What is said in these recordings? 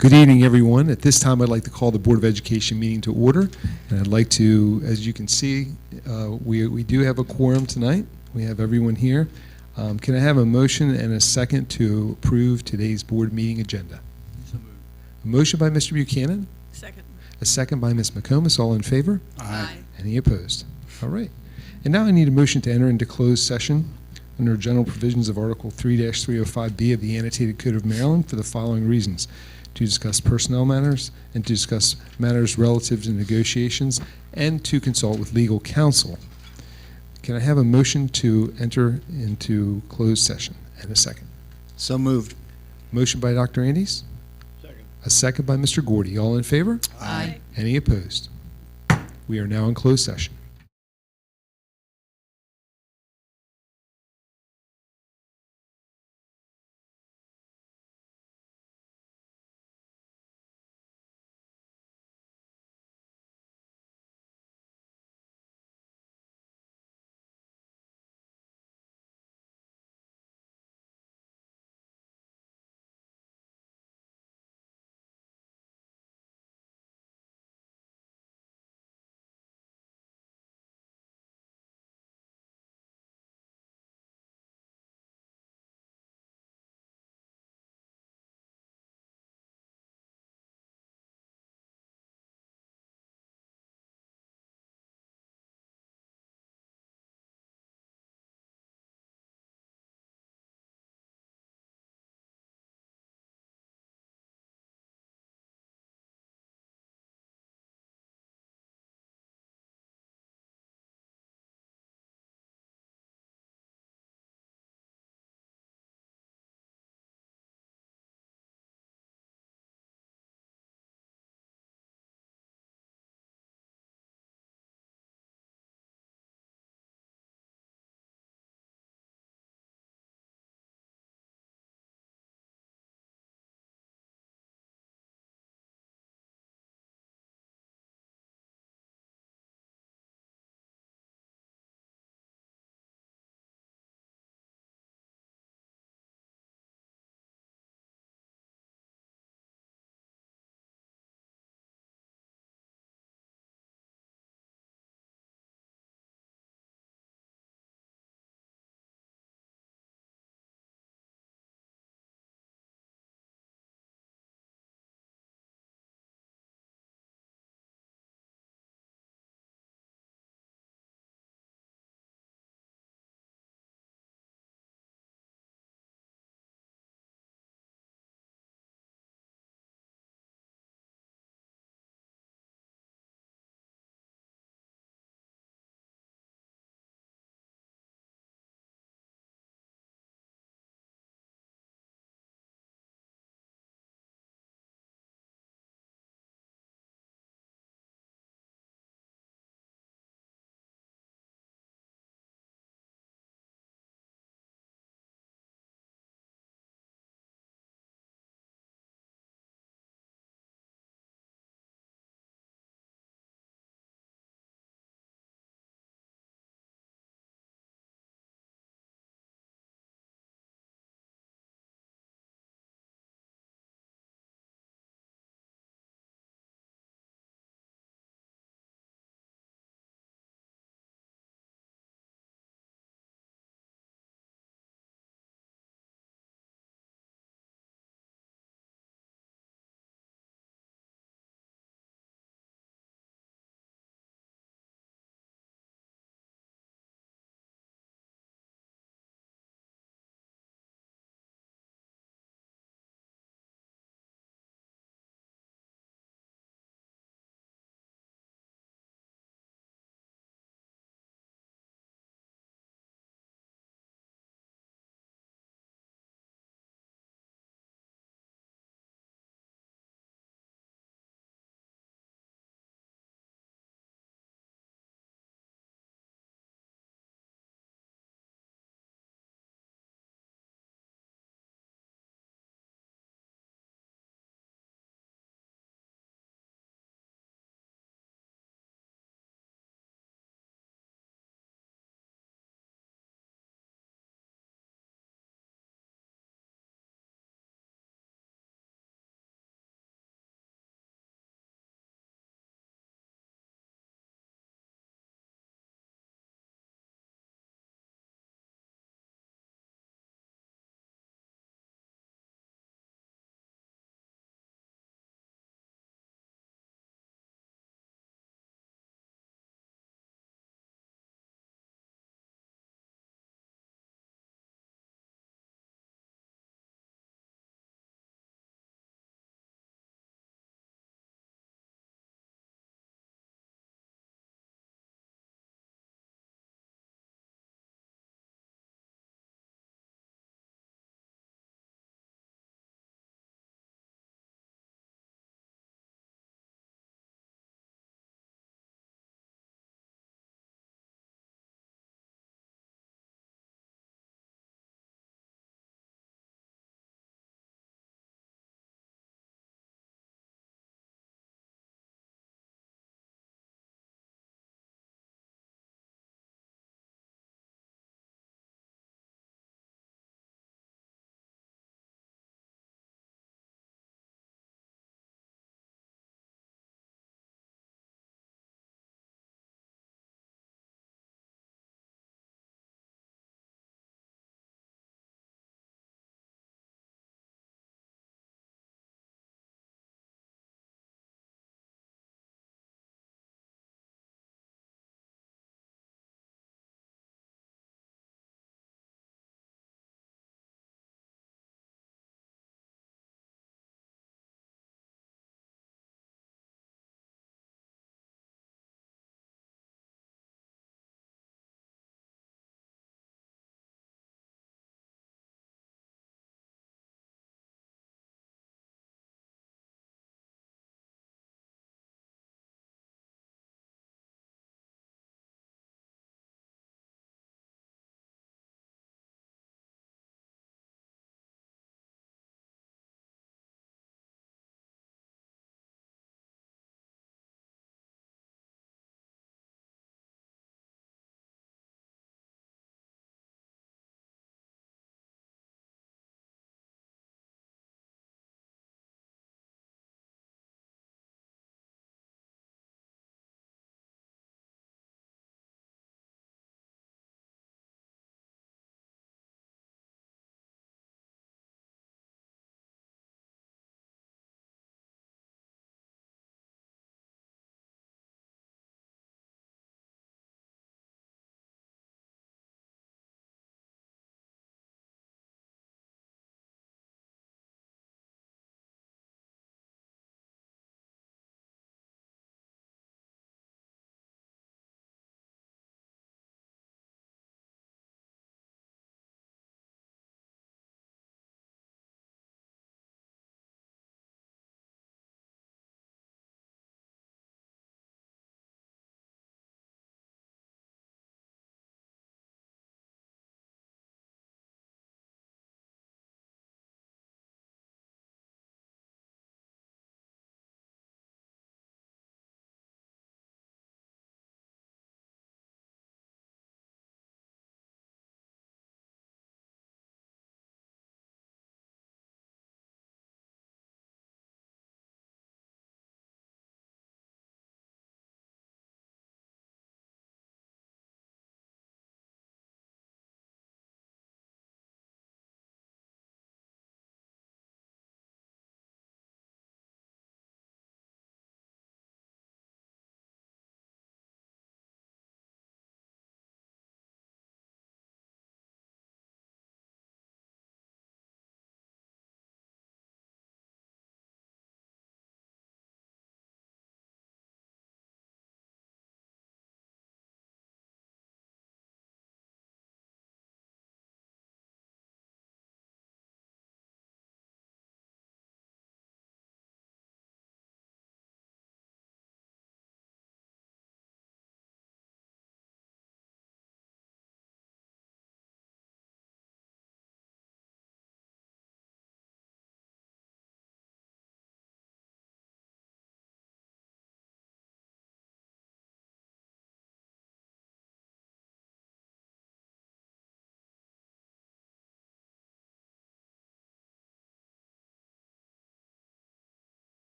Good evening, everyone. At this time, I'd like to call the Board of Education meeting to order. And I'd like to, as you can see, we do have a quorum tonight. We have everyone here. Can I have a motion and a second to approve today's board meeting agenda? So moved. A motion by Mr. Buchanan, Second. a second by Ms. McComas. All in favor? Aye. Any opposed? All right. And now I need a motion to enter into closed session under general provisions of Article 3-305B of the Annotated Code of Maryland for the following reasons: to discuss personnel matters and to discuss matters relative to negotiations and to consult with legal counsel. Can I have a motion to enter into closed session and a second? So moved. Motion by Dr. Andes, Second. a second by Mr. Gordy. All in favor? Aye. Any opposed? We are now in closed session.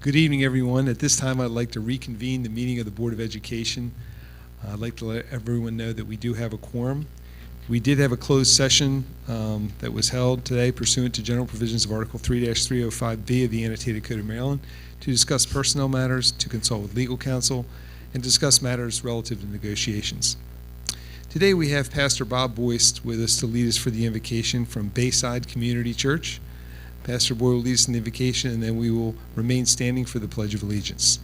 Good evening, everyone. At this time, I'd like to reconvene the meeting of the Board of Education. I'd like to let everyone know that we do have a quorum. We did have a closed session that was held today pursuant to general provisions of Article 3-305B of the Annotated Code of Maryland to discuss personnel matters, to consult with legal counsel, and discuss matters relative to negotiations. Today we have Pastor Bob Boyce with us to lead us for the invocation from Bayside Community Church. Pastor Boyd will lead us in the invocation, and then we will remain standing for the Pledge of Allegiance.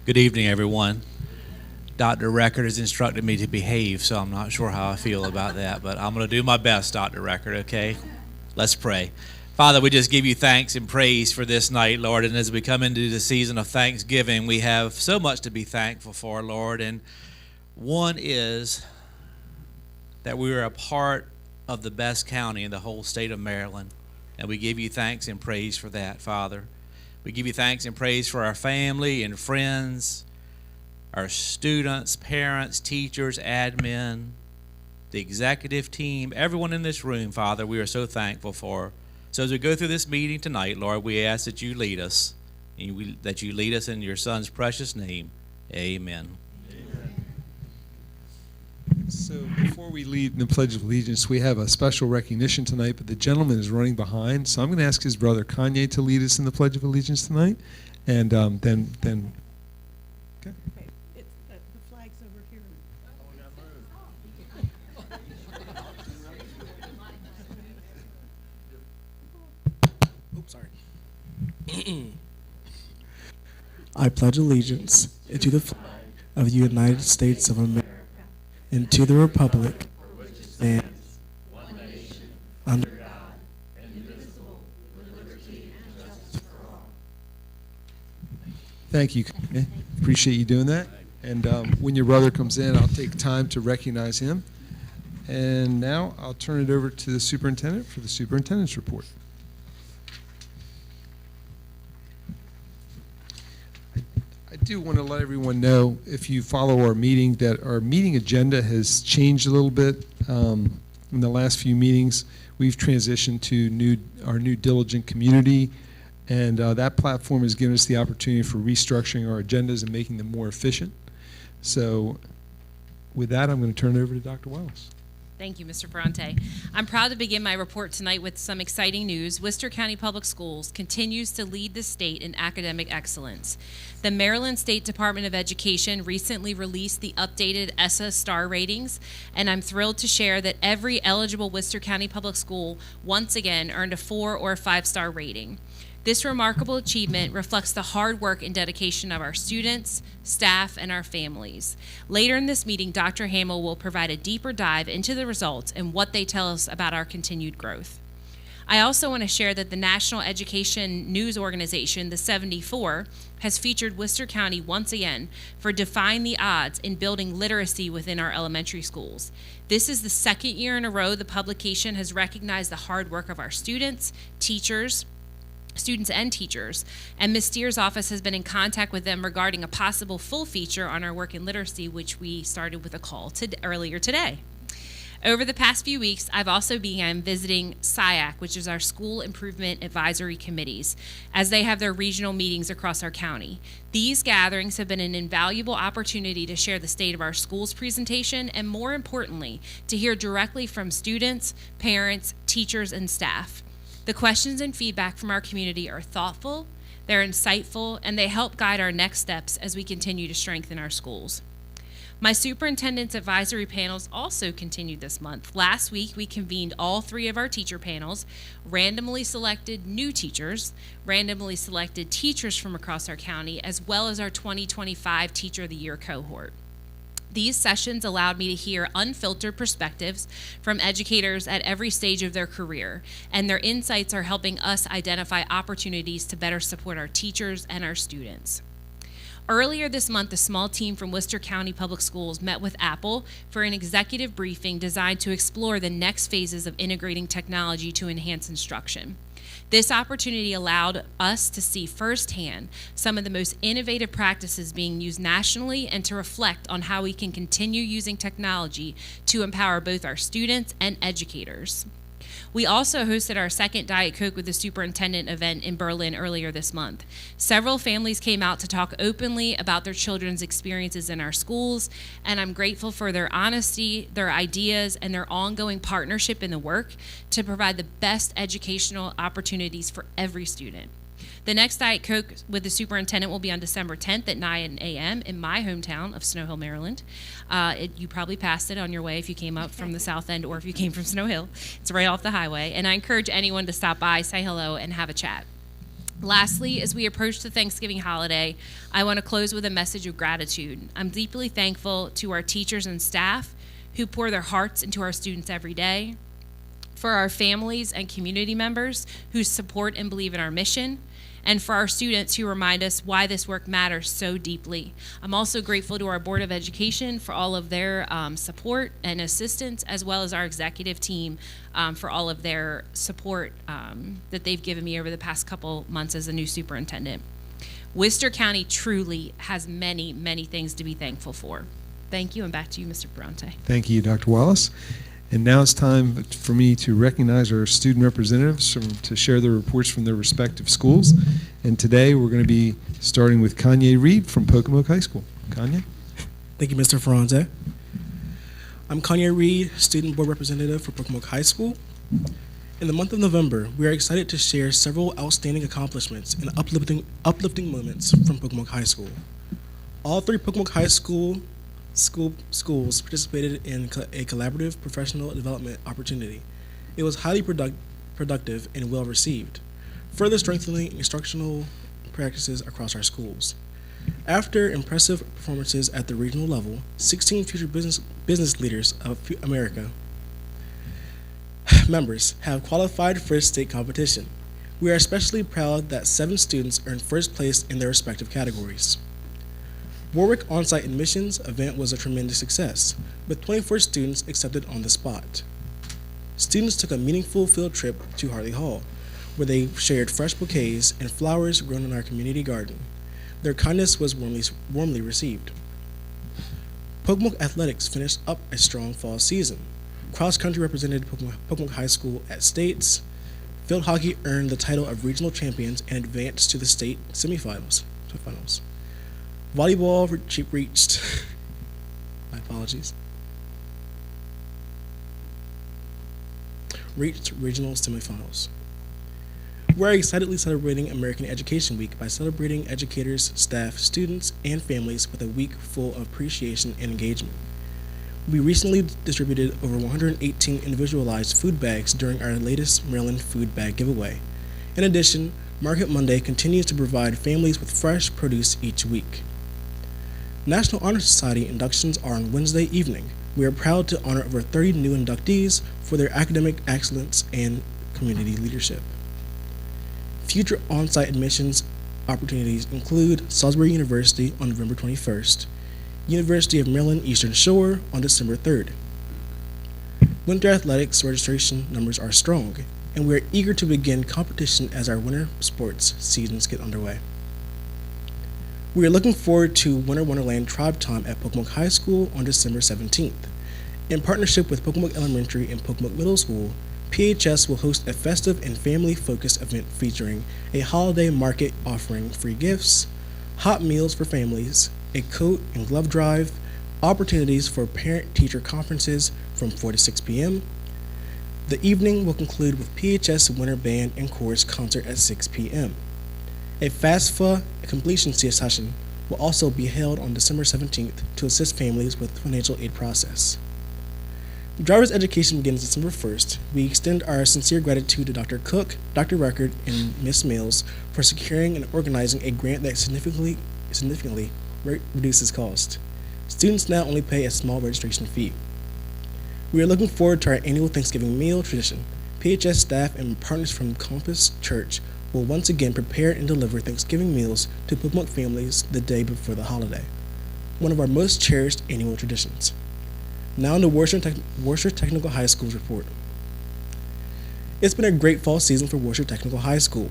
Good evening, everyone. Dr. Record has instructed me to behave, so I'm not sure how I feel about that, but I'm going to do my best, Dr. Record, okay? Let's pray. Father, we just give you thanks and praise for this night, Lord, and as we come into the season of Thanksgiving, we have so much to be thankful for, Lord, and one is that we are a part of the best county in the whole state of Maryland, and we give you thanks and praise for that, Father. We give you thanks and praise for our family and friends, our students, parents, teachers, admin, the executive team, everyone in this room, Father, we are so thankful for. So as we go through this meeting tonight, Lord, we ask that you lead us, and that you lead us in your Son's precious name. Amen. So before we lead the Pledge of Allegiance, we have a special recognition tonight, but the gentleman is running behind, so I'm going to ask his brother Kanye to lead us in the Pledge of Allegiance tonight, and then. Okay. It's the flag's over here. Oops, sorry. I pledge allegiance to the flag of the United States of America and to the republic which stands one nation under God, indivisible, with liberty and justice for all. Thank you. Okay. Appreciate you doing that. And when your brother comes in, I'll take time to recognize him. And now I'll turn it over to the superintendent for the superintendent's report. I do want to let everyone know, if you follow our meeting, that our meeting agenda has changed a little bit. In the last few meetings, we've transitioned to our new Diligent community, and that platform has given us the opportunity for restructuring our agendas and making them more efficient. So with that, I'm going to turn it over to Dr. Wells. Thank you, Mr. Bronte. I'm proud to begin my report tonight with some exciting news. Worcester County Public Schools continues to lead the state in academic excellence. The Maryland State Department of Education recently released the updated ESSA star ratings, and I'm thrilled to share that every eligible Worcester County Public School once again earned a 4- or 5-star rating. This remarkable achievement reflects the hard work and dedication of our students, staff, and our families. Later in this meeting, Dr. Hamill will provide a deeper dive into the results and what they tell us about our continued growth. I also want to share that the National Education News Organization, the 74, has featured Worcester County once again for Defying the Odds in building literacy within our elementary schools. This is the second year in a row the publication has recognized the hard work of our students and teachers, and Ms. Steer's office has been in contact with them regarding a possible full feature on our work in literacy, which we started with a call earlier today. Over the past few weeks, I've also begun visiting SIAC, which is our School Improvement Advisory Committees, as they have their regional meetings across our county. These gatherings have been an invaluable opportunity to share the state of our schools presentation, and more importantly, to hear directly from students, parents, teachers, and staff. The questions and feedback from our community are thoughtful, they're insightful, and they help guide our next steps as we continue to strengthen our schools. My superintendent's advisory panels also continued this month. Last week, we convened all 3 of our teacher panels, randomly selected new teachers, randomly selected teachers from across our county, as well as our 2025 Teacher of the Year cohort. These sessions allowed me to hear unfiltered perspectives from educators at every stage of their career, and their insights are helping us identify opportunities to better support our teachers and our students. Earlier this month, a small team from Worcester County Public Schools met with Apple for an executive briefing designed to explore the next phases of integrating technology to enhance instruction. This opportunity allowed us to see firsthand some of the most innovative practices being used nationally and to reflect on how we can continue using technology to empower both our students and educators. We also hosted our second Diet Coke with the Superintendent event in Berlin earlier this month. Several families came out to talk openly about their children's experiences in our schools, and I'm grateful for their honesty, their ideas, and their ongoing partnership in the work to provide the best educational opportunities for every student. The next Diet Coke with the Superintendent will be on December 10th at 9 a.m. in my hometown of Snow Hill, Maryland. You probably passed it on your way if you came up from the South End or if you came from Snow Hill. It's right off the highway, and I encourage anyone to stop by, say hello, and have a chat. Lastly, as we approach the Thanksgiving holiday, I want to close with a message of gratitude. I'm deeply thankful to our teachers and staff who pour their hearts into our students every day, for our families and community members who support and believe in our mission, and for our students who remind us why this work matters so deeply. I'm also grateful to our Board of Education for all of their support and assistance, as well as our executive team for all of their support that they've given me over the past couple months as a new superintendent. Worcester County truly has many, many things to be thankful for. Thank you, and back to you, Mr. Bronte. Thank you, Dr. Wallace. And now it's time for me to recognize our student representatives to share their reports from their respective schools. And today we're going to be starting with Kanye Reed from Pocomoke High School. Kanye? Thank you, Mr. Ferrante. I'm Kanye Reed, Student Board Representative for Pocomoke High School. In the month of November, we are excited to share several outstanding accomplishments and uplifting moments from Pocomoke High School. All three Pocomoke High schools participated in a collaborative professional development opportunity. It was highly productive and well received, further strengthening instructional practices across our schools. After impressive performances at the regional level, 16 future business leaders of America members have qualified for state competition. We are especially proud that 7 students earned first place in their respective categories. Warwick on-site admissions event was a tremendous success, with 24 students accepted on the spot. Students took a meaningful field trip to Hartley Hall, where they shared fresh bouquets and flowers grown in our community garden. Their kindness was warmly received. Pocomoke Athletics finished up a strong fall season. Cross country represented Pocomoke High School at states. Field hockey earned the title of regional champions and advanced to the state semifinals. Volleyball reached my apologies. Reached regional semifinals. We're excitedly celebrating American Education Week by celebrating educators, staff, students, and families with a week full of appreciation and engagement. We recently distributed over 118 individualized food bags during our latest Maryland food bag giveaway. In addition, Market Monday continues to provide families with fresh produce each week. National Honor Society inductions are on Wednesday evening. We are proud to honor over 30 new inductees for their academic excellence and community leadership. Future on-site admissions opportunities include Salisbury University on November 21st, University of Maryland Eastern Shore on December 3rd. Winter athletics registration numbers are strong, and we are eager to begin competition as our winter sports seasons get underway. We are looking forward to Winter Wonderland Tribe Time at Pocomoke High School on December 17th. In partnership with Pocomoke Elementary and Pocomoke Middle School, PHS will host a festive and family-focused event featuring a holiday market offering free gifts, hot meals for families, a coat and glove drive, opportunities for parent-teacher conferences from 4 to 6 p.m. The evening will conclude with PHS Winter Band and Chorus concert at 6 p.m. A FAFSA completion session will also be held on December 17th to assist families with the financial aid process. Driver's education begins December 1st. We extend our sincere gratitude to Dr. Cook, Dr. Record, and Ms. Mills for securing and organizing a grant that significantly reduces cost. Students now only pay a small registration fee. We are looking forward to our annual Thanksgiving meal tradition. PHS staff and partners from Compass Church will once again prepare and deliver Thanksgiving meals to Pocomoke families the day before the holiday, one of our most cherished annual traditions. Now the Worcester Technical High School's report. It's been a great fall season for Worcester Technical High School.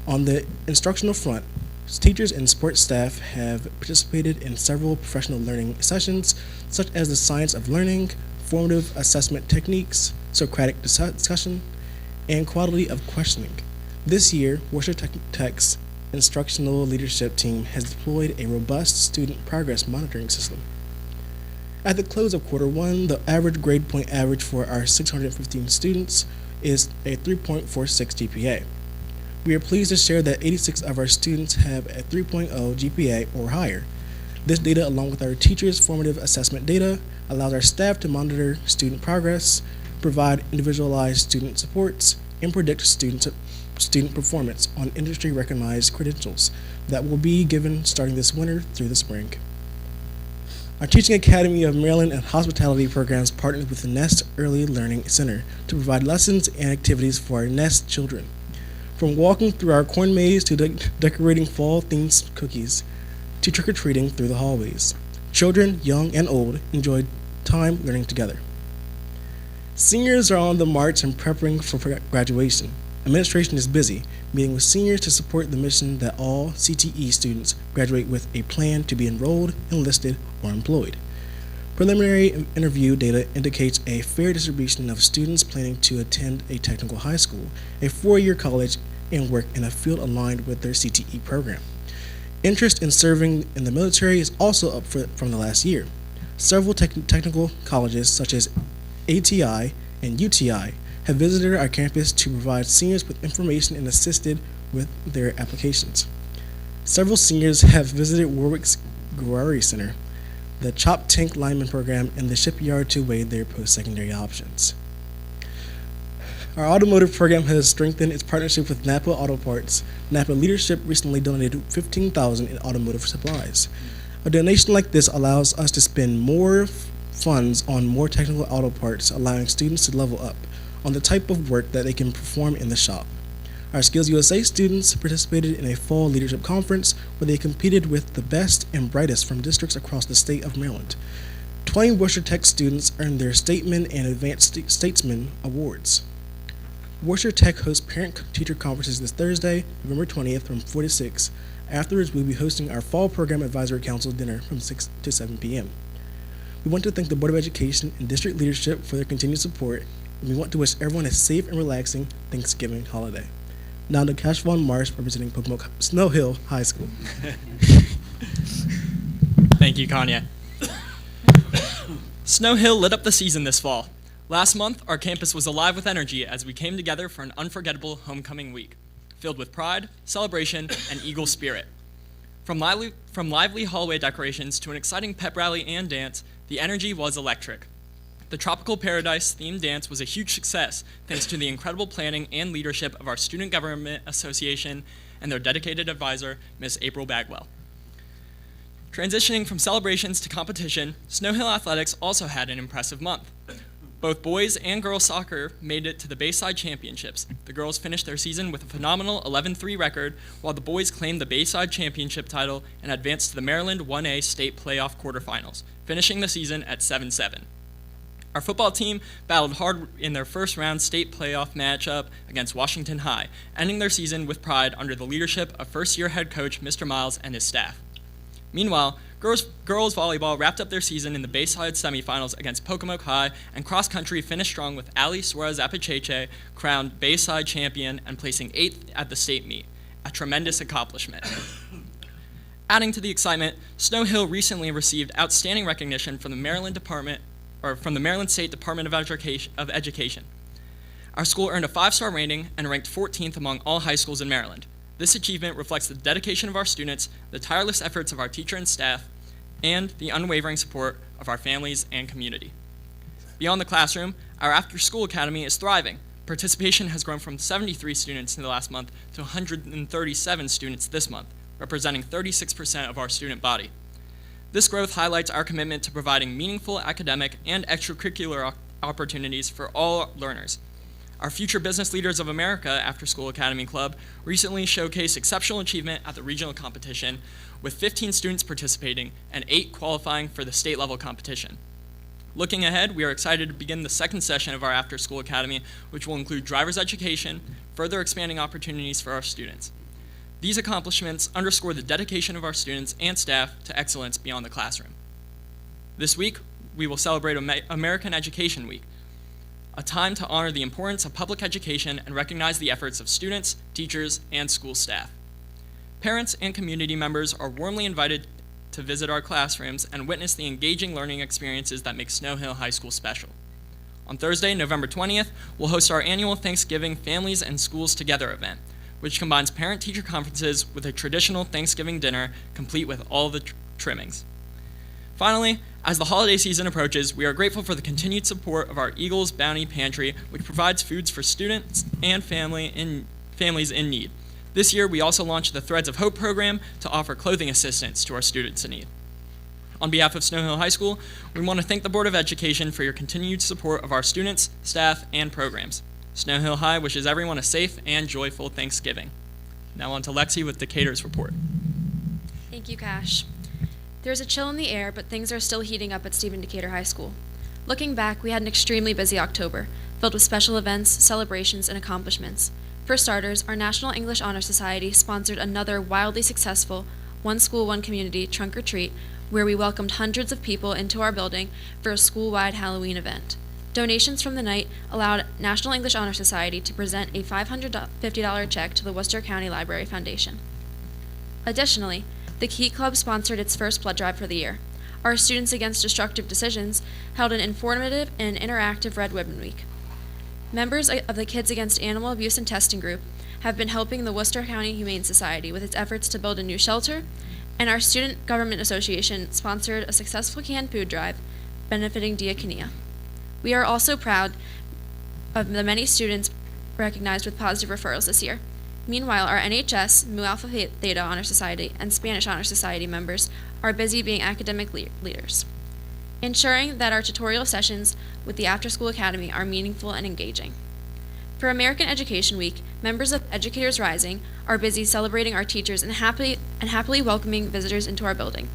On the instructional front, teachers and support staff have participated in several professional learning sessions, such as the science of learning, formative assessment techniques, Socratic discussion, and quality of questioning. This year, Worcester Tech's instructional leadership team has deployed a robust student progress monitoring system. At the close of quarter one, the average grade point average for our 615 students is a 3.46 GPA. We are pleased to share that 86 of our students have a 3.0 GPA or higher. This data, along with our teachers' formative assessment data, allows our staff to monitor student progress, provide individualized student supports, and predict student performance on industry-recognized credentials that will be given starting this winter through the spring. Our Teaching Academy of Maryland and Hospitality programs partnered with the Nest Early Learning Center to provide lessons and activities for our Nest children. From walking through our corn maze to decorating fall-themed cookies, to trick-or-treating through the hallways, children, young and old, enjoyed time learning together. Seniors are on the march and preparing for graduation. Administration is busy, meeting with seniors to support the mission that all CTE students graduate with a plan to be enrolled, enlisted, or employed. Preliminary interview data indicates a fair distribution of students planning to attend a technical high school, a four-year college, and work in a field aligned with their CTE program. Interest in serving in the military is also up from the last year. Several technical colleges, such as ATI and UTI, have visited our campus to provide seniors with information and assisted with their applications. Several seniors have visited Warwick's Guerrero Center, the Chop Tank Lineman Program, and the shipyard to weigh their post-secondary options. Our automotive program has strengthened its partnership with Napa Auto Parts. Napa leadership recently donated $15,000 in automotive supplies. A donation like this allows us to spend more funds on more technical auto parts, allowing students to level up on the type of work that they can perform in the shop. Our Skills USA students participated in a fall leadership conference where they competed with the best and brightest from districts across the state of Maryland. 20 Worcester Tech students earned their Stateman and Advanced Statesman awards. Worcester Tech hosts parent-teacher conferences this Thursday, November 20th from 4 to 6. Afterwards, we'll be hosting our Fall Program Advisory Council dinner from 6 to 7 p.m. We want to thank the Board of Education and district leadership for their continued support, and we want to wish everyone a safe and relaxing Thanksgiving holiday. Now to Cash Vaughn Marsh, representing Pocomoke Snow Hill High School. Thank you, Kanye. Snow Hill lit up the season this fall. Last month, our campus was alive with energy as we came together for an unforgettable homecoming week, filled with pride, celebration, and Eagle spirit. From lively hallway decorations to an exciting pep rally and dance, the energy was electric. The Tropical Paradise themed dance was a huge success thanks to the incredible planning and leadership of our Student Government Association and their dedicated advisor, Ms. April Bagwell. Transitioning from celebrations to competition, Snow Hill Athletics also had an impressive month. Both boys and girls soccer made it to the Bayside Championships. The girls finished their season with a phenomenal 11-3 record, while the boys claimed the Bayside Championship title and advanced to the Maryland 1A State Playoff quarterfinals, finishing the season at 7-7. Our football team battled hard in their first-round state playoff matchup against Washington High, ending their season with pride under the leadership of first-year head coach Mr. Miles and his staff. Meanwhile, girls volleyball wrapped up their season in the Bayside semifinals against Pocomoke High, and cross-country finished strong with Ali Suarez Apicheche crowned Bayside champion and placing 8th at the state meet, a tremendous accomplishment. Adding to the excitement, Snow Hill recently received outstanding recognition from the Maryland State Department of Education. Our school earned a 5-star rating and ranked 14th among all high schools in Maryland. This achievement reflects the dedication of our students, the tireless efforts of our teacher and staff, and the unwavering support of our families and community. Beyond the classroom, our after-school academy is thriving. Participation has grown from 73 students in the last month to 137 students this month, representing 36% of our student body. This growth highlights our commitment to providing meaningful academic and extracurricular opportunities for all learners. Our Future Business Leaders of America After School Academy Club recently showcased exceptional achievement at the regional competition, with 15 students participating and 8 qualifying for the state-level competition. Looking ahead, we are excited to begin the second session of our After School Academy, which will include driver's education, further expanding opportunities for our students. These accomplishments underscore the dedication of our students and staff to excellence beyond the classroom. This week, we will celebrate American Education Week. a time to honor the importance of public education and recognize the efforts of students, teachers, and school staff. Parents and community members are warmly invited to visit our classrooms and witness the engaging learning experiences that make Snow Hill High School special. On Thursday, November 20th, we'll host our annual Thanksgiving Families and Schools Together event, which combines parent-teacher conferences with a traditional Thanksgiving dinner complete with all the trimmings. Finally, as the holiday season approaches, we are grateful for the continued support of our Eagles Bounty Pantry, which provides foods for students and families in need. This year, we also launched the Threads of Hope program to offer clothing assistance to our students in need. On behalf of Snow Hill High School, we want to thank the Board of Education for your continued support of our students, staff, and programs. Snow Hill High wishes everyone a safe and joyful Thanksgiving. Now on to Lexi with Decatur's report. Thank you, Cash. There's a chill in the air, but things are still heating up at Stephen Decatur High School. Looking back, we had an extremely busy October, filled with special events, celebrations, and accomplishments. For starters, our National English Honor Society sponsored another wildly successful One School, One Community trunk or treat, where we welcomed hundreds of people into our building for a school-wide Halloween event. Donations from the night allowed National English Honor Society to present a $550 check to the Worcester County Library Foundation. Additionally, the Key Club sponsored its first blood drive for the year. Our Students Against Destructive Decisions held an informative and interactive Red Ribbon Week. Members of the Kids Against Animal Abuse and Testing Group have been helping the Worcester County Humane Society with its efforts to build a new shelter, and our Student Government Association sponsored a successful canned food drive benefiting Diakonia. We are also proud of the many students recognized with positive referrals this year. Meanwhile, our NHS, Mu Alpha Theta Honor Society, and Spanish Honor Society members are busy being academic leaders, ensuring that our tutorial sessions with the After School Academy are meaningful and engaging. For American Education Week, members of Educators Rising are busy celebrating our teachers and happily welcoming visitors into our building.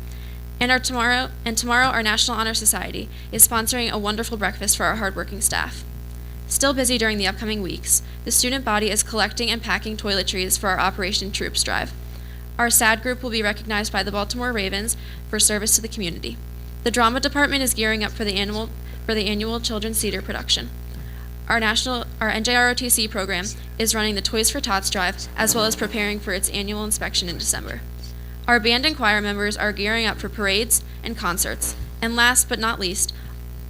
And tomorrow, our National Honor Society is sponsoring a wonderful breakfast for our hardworking staff. Still busy during the upcoming weeks, the student body is collecting and packing toiletries for our Operation Troops Drive. Our SAD group will be recognized by the Baltimore Ravens for service to the community. The drama department is gearing up for the annual Children's Theater production. Our NJROTC program is running the Toys for Tots drive, as well as preparing for its annual inspection in December. Our band and choir members are gearing up for parades and concerts. And last but not least,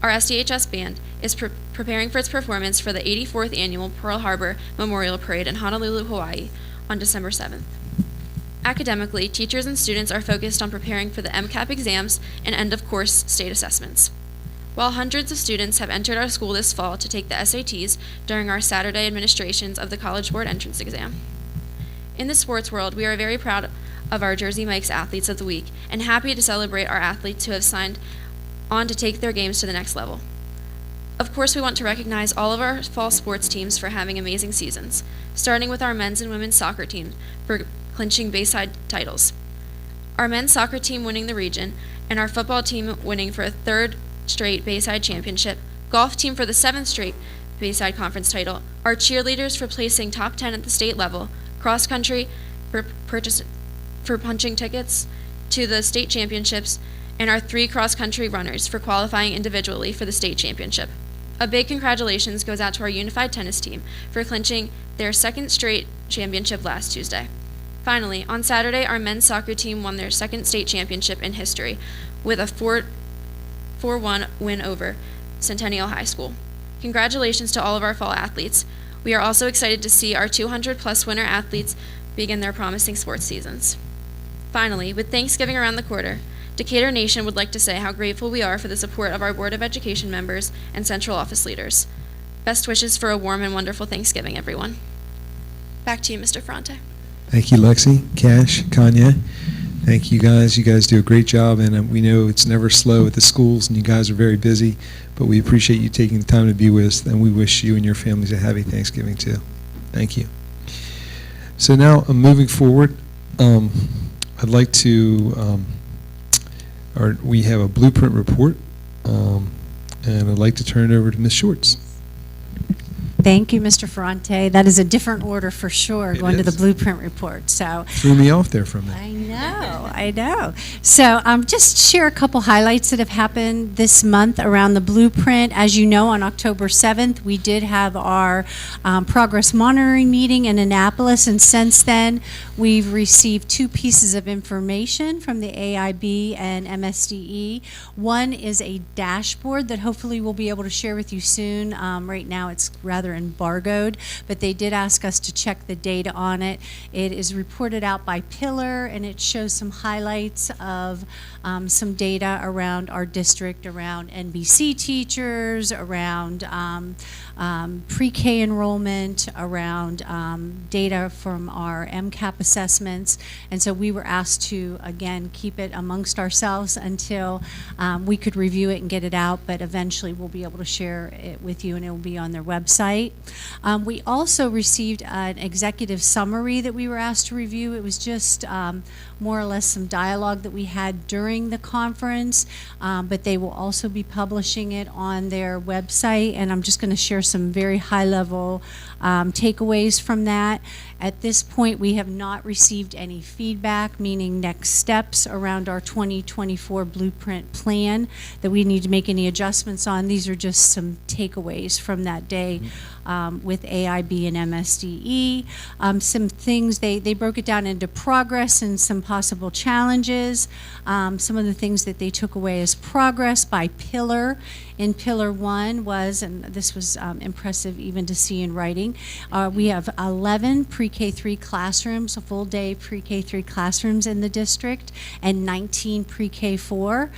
our SDHS band is preparing for its performance for the 84th annual Pearl Harbor Memorial Parade in Honolulu, Hawaii on December 7th. Academically, teachers and students are focused on preparing for the MCAP exams and end-of-course state assessments. While hundreds of students have entered our school this fall to take the SATs during our Saturday administrations of the College Board entrance exam. In the sports world, we are very proud of our Jersey Mike's Athletes of the Week and happy to celebrate our athletes who have signed on to take their games to the next level. Of course, we want to recognize all of our fall sports teams for having amazing seasons, starting with our men's and women's soccer team for clinching Bayside titles. Our men's soccer team winning the region, and our football team winning for a third straight Bayside championship, golf team for the 7th straight Bayside Conference title, our cheerleaders for placing top 10 at the state level, cross country for punching tickets to the state championships, and our 3 cross-country runners for qualifying individually for the state championship. A big congratulations goes out to our unified tennis team for clinching their 2nd straight championship last Tuesday. Finally, on Saturday, our men's soccer team won their 2nd state championship in history with a 4-1 win over Centennial High School. Congratulations to all of our fall athletes. We are also excited to see our 200-plus winter athletes begin their promising sports seasons. Finally, with Thanksgiving around the corner, Decatur Nation would like to say how grateful we are for the support of our Board of Education members and central office leaders. Best wishes for a warm and wonderful Thanksgiving, everyone. Back to you, Mr. Ferrante. Thank you, Lexi, Cash, Kanya. Thank you guys. You guys do a great job, and we know it's never slow at the schools, and you guys are very busy, but we appreciate you taking the time to be with us, and we wish you and your families a happy Thanksgiving, too. Thank you. So now, moving forward, I'd like to, we have a blueprint report, and I'd like to turn it over to Ms. Shorts. Thank you, Mr. Ferrante. That is a different order for sure, It going to the is. blueprint report. So Threw me off there for a minute. I know. I know. So just share a couple highlights that have happened this month around the blueprint. As you know, on October 7th, we did have our progress monitoring meeting in Annapolis, and since then, we've received 2 pieces of information from the AIB and MSDE. One is a dashboard that hopefully we'll be able to share with you soon. Right now, it's rather embargoed, but they did ask us to check the data on it. It is reported out by Pillar, and it shows some highlights of some data around our district, around NBC teachers, around pre-K enrollment, around data from our MCAP assessments. And so we were asked to, again, keep it amongst ourselves until we could review it and get it out, but eventually we'll be able to share it with you, and it will be on their website. We also received an executive summary that we were asked to review. It was just more or less some dialogue that we had during the conference, but they will also be publishing it on their website, and I'm just going to share some very high-level takeaways from that. At this point, we have not received any feedback, meaning next steps around our 2024 blueprint plan that we need to make any adjustments on. These are just some takeaways from that day with AIB and MSDE. Some things, they broke it down into progress and some possible challenges. Some of the things that they took away as progress by pillar. In Pillar 1 was, and this was impressive even to see in writing, we have 11 pre-K3 classrooms, full-day pre-K3 classrooms in the district, and 19 pre-K4.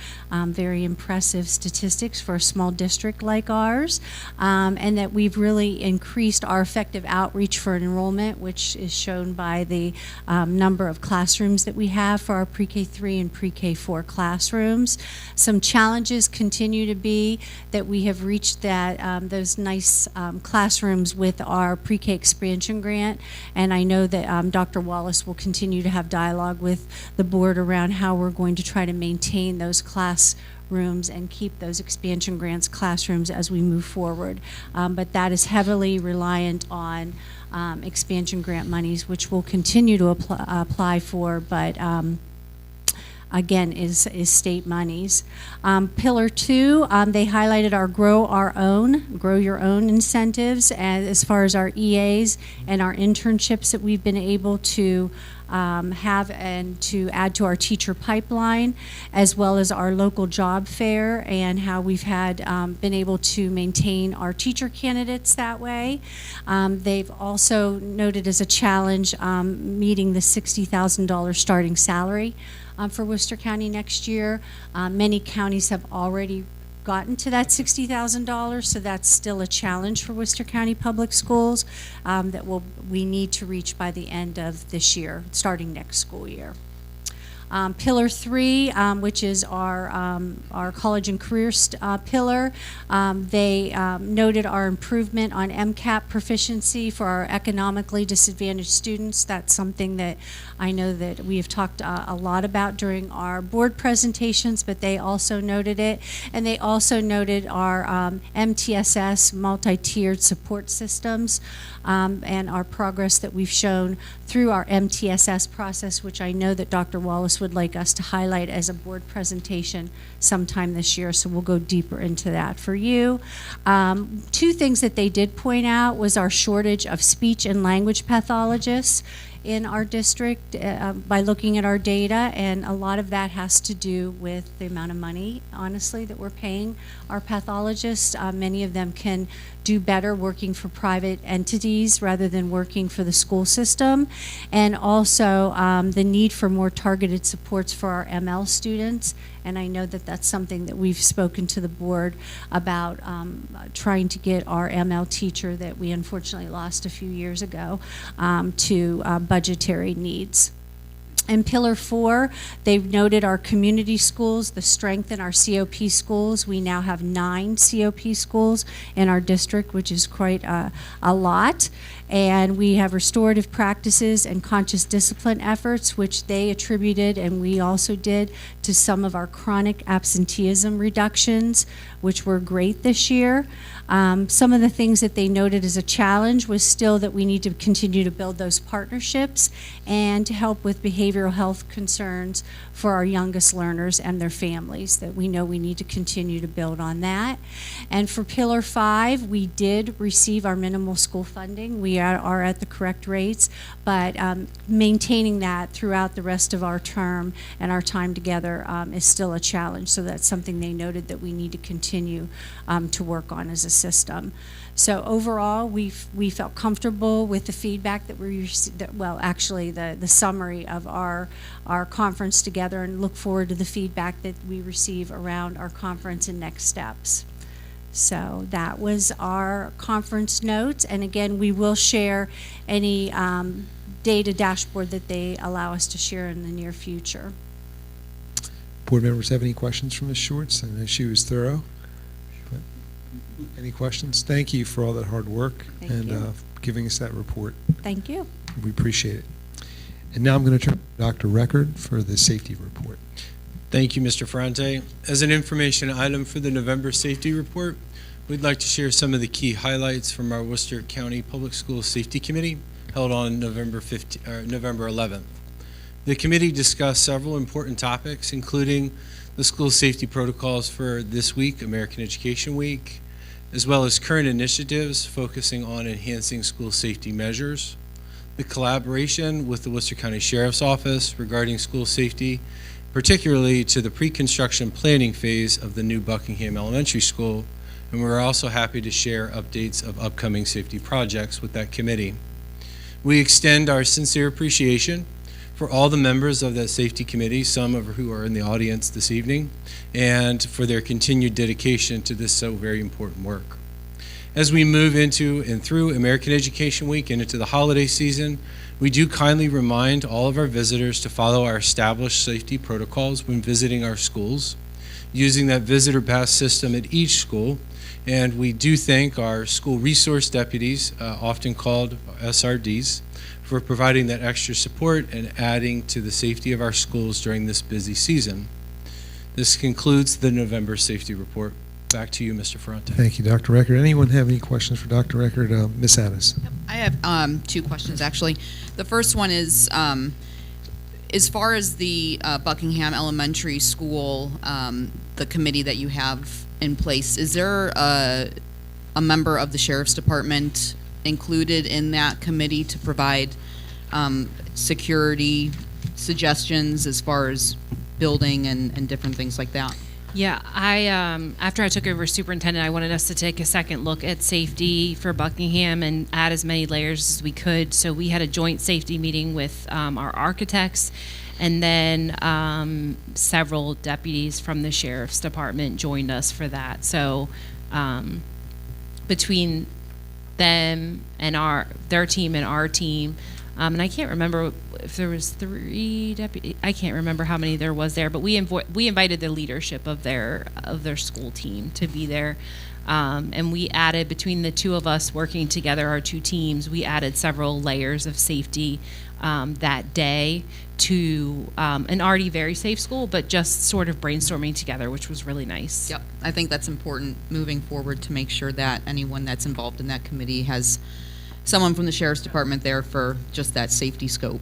Very impressive statistics for a small district like ours. And that we've really increased our effective outreach for enrollment, which is shown by the number of classrooms that we have for our pre-K3 and pre-K4 classrooms. Some challenges continue to be that we have reached that those nice classrooms with our pre-K expansion grant, and I know that Dr. Wallace will continue to have dialogue with the board around how we're going to try to maintain those classrooms and keep those expansion grants classrooms as we move forward. But that is heavily reliant on expansion grant monies, which we'll continue to apply for, but again, is state monies. Pillar 2, they highlighted our grow your own incentives as far as our EAs and our internships that we've been able to have and to add to our teacher pipeline, as well as our local job fair and how we've had been able to maintain our teacher candidates that way. They've also noted as a challenge meeting the $60,000 starting salary for Worcester County next year. Many counties have already gotten to that $60,000, so that's still a challenge for Worcester County Public Schools that we need to reach by the end of this year, starting next school year. Pillar 3, which is our college and career pillar, they noted our improvement on MCAP proficiency for our economically disadvantaged students. That's something that I know that we have talked a lot about during our board presentations, but they also noted it. And they also noted our MTSS, multi-tiered support systems, and our progress that we've shown through our MTSS process, which I know that Dr. Wallace would like us to highlight as a board presentation sometime this year, so we'll go deeper into that for you. 2 things that they did point out was our shortage of speech and language pathologists in our district by looking at our data, and a lot of that has to do with the amount of money, honestly, that we're paying our pathologists. Many of them can do better working for private entities rather than working for the school system, and also the need for more targeted supports for our ML students. And I know that that's something that we've spoken to the board about, trying to get our ML teacher that we unfortunately lost a few years ago to budgetary needs. In Pillar 4, they've noted our community schools, the strength in our COP schools. We now have 9 COP schools in our district, which is quite a lot. And we have restorative practices and conscious discipline efforts, which they attributed, and we also did, to some of our chronic absenteeism reductions, which were great this year. Some of the things that they noted as a challenge was still that we need to continue to build those partnerships and to help with behavioral behavioral health concerns for our youngest learners and their families, that we know we need to continue to build on that. And for Pillar 5, we did receive our minimal school funding. We are at the correct rates, but maintaining that throughout the rest of our term and our time together is still a challenge. So that's something they noted that we need to continue to work on as a system. So overall, we felt comfortable with the feedback that we received, well, actually the summary of our conference together, and look forward to the feedback that we receive around our conference and next steps. So that was our conference notes, and again, we will share any data dashboard that they allow us to share in the near future. Board members have any questions for Ms. Schwartz? I know she was thorough. But any questions? Thank you for all that hard work and giving us that report. Thank you. We appreciate it. And now I'm going to turn to Dr. Record for the safety report. Thank you, Mr. Ferrante. As an information item for the November safety report, we'd like to share some of the key highlights from our Worcester County Public Schools Safety Committee held on November 11th. The committee discussed several important topics, including the school safety protocols for this week, American Education Week, as well as current initiatives focusing on enhancing school safety measures, the collaboration with the Worcester County Sheriff's Office regarding school safety, particularly to the pre-construction planning phase of the new Buckingham Elementary School, and we're also happy to share updates of upcoming safety projects with that committee. We extend our sincere appreciation for all the members of that safety committee, some of who are in the audience this evening, and for their continued dedication to this so very important work. As we move into and through American Education Week and into the holiday season, we do kindly remind all of our visitors to follow our established safety protocols when visiting our schools, using that visitor pass system at each school. And we do thank our school resource deputies, often called SRDs, for providing that extra support and adding to the safety of our schools during this busy season. This concludes the November safety report. Back to you, Mr. Ferrante. Thank you, Dr. Record. Anyone have any questions for Dr. Record? Ms. Addis. I have two questions, actually. The first one is, as far as the Buckingham Elementary School, the committee that you have in place, is there a member of the Sheriff's Department included in that committee to provide security suggestions as far as building and different things like that? Yeah, after I took over as superintendent, I wanted us to take a second look at safety for Buckingham and add as many layers as we could. So we had a joint safety meeting with our architects, and then several deputies from the Sheriff's Department joined us for that. So between them and their team and our team, and I can't remember if there was 3 deputies. I can't remember how many there was there, but we invited the leadership of their school team to be there, and we added, between the two of us working together, our two teams, we added several layers of safety that day to an already very safe school, but just sort of brainstorming together, which was really nice. Yep, I think that's important moving forward to make sure that anyone that's involved in that committee has someone from the Sheriff's Department there for just that safety scope.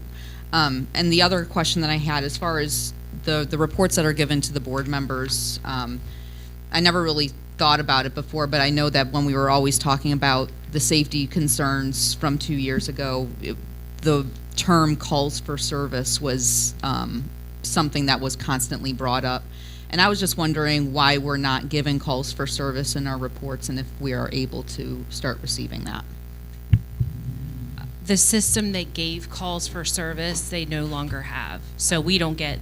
And the other question that I had, as far as the reports that are given to the board members, I never really thought about it before, but I know that when we were always talking about the safety concerns from 2 years ago, the term calls for service was something that was constantly brought up. And I was just wondering why we're not given calls for service in our reports, and if we are able to start receiving that. The system that gave calls for service, they no longer have. So we don't get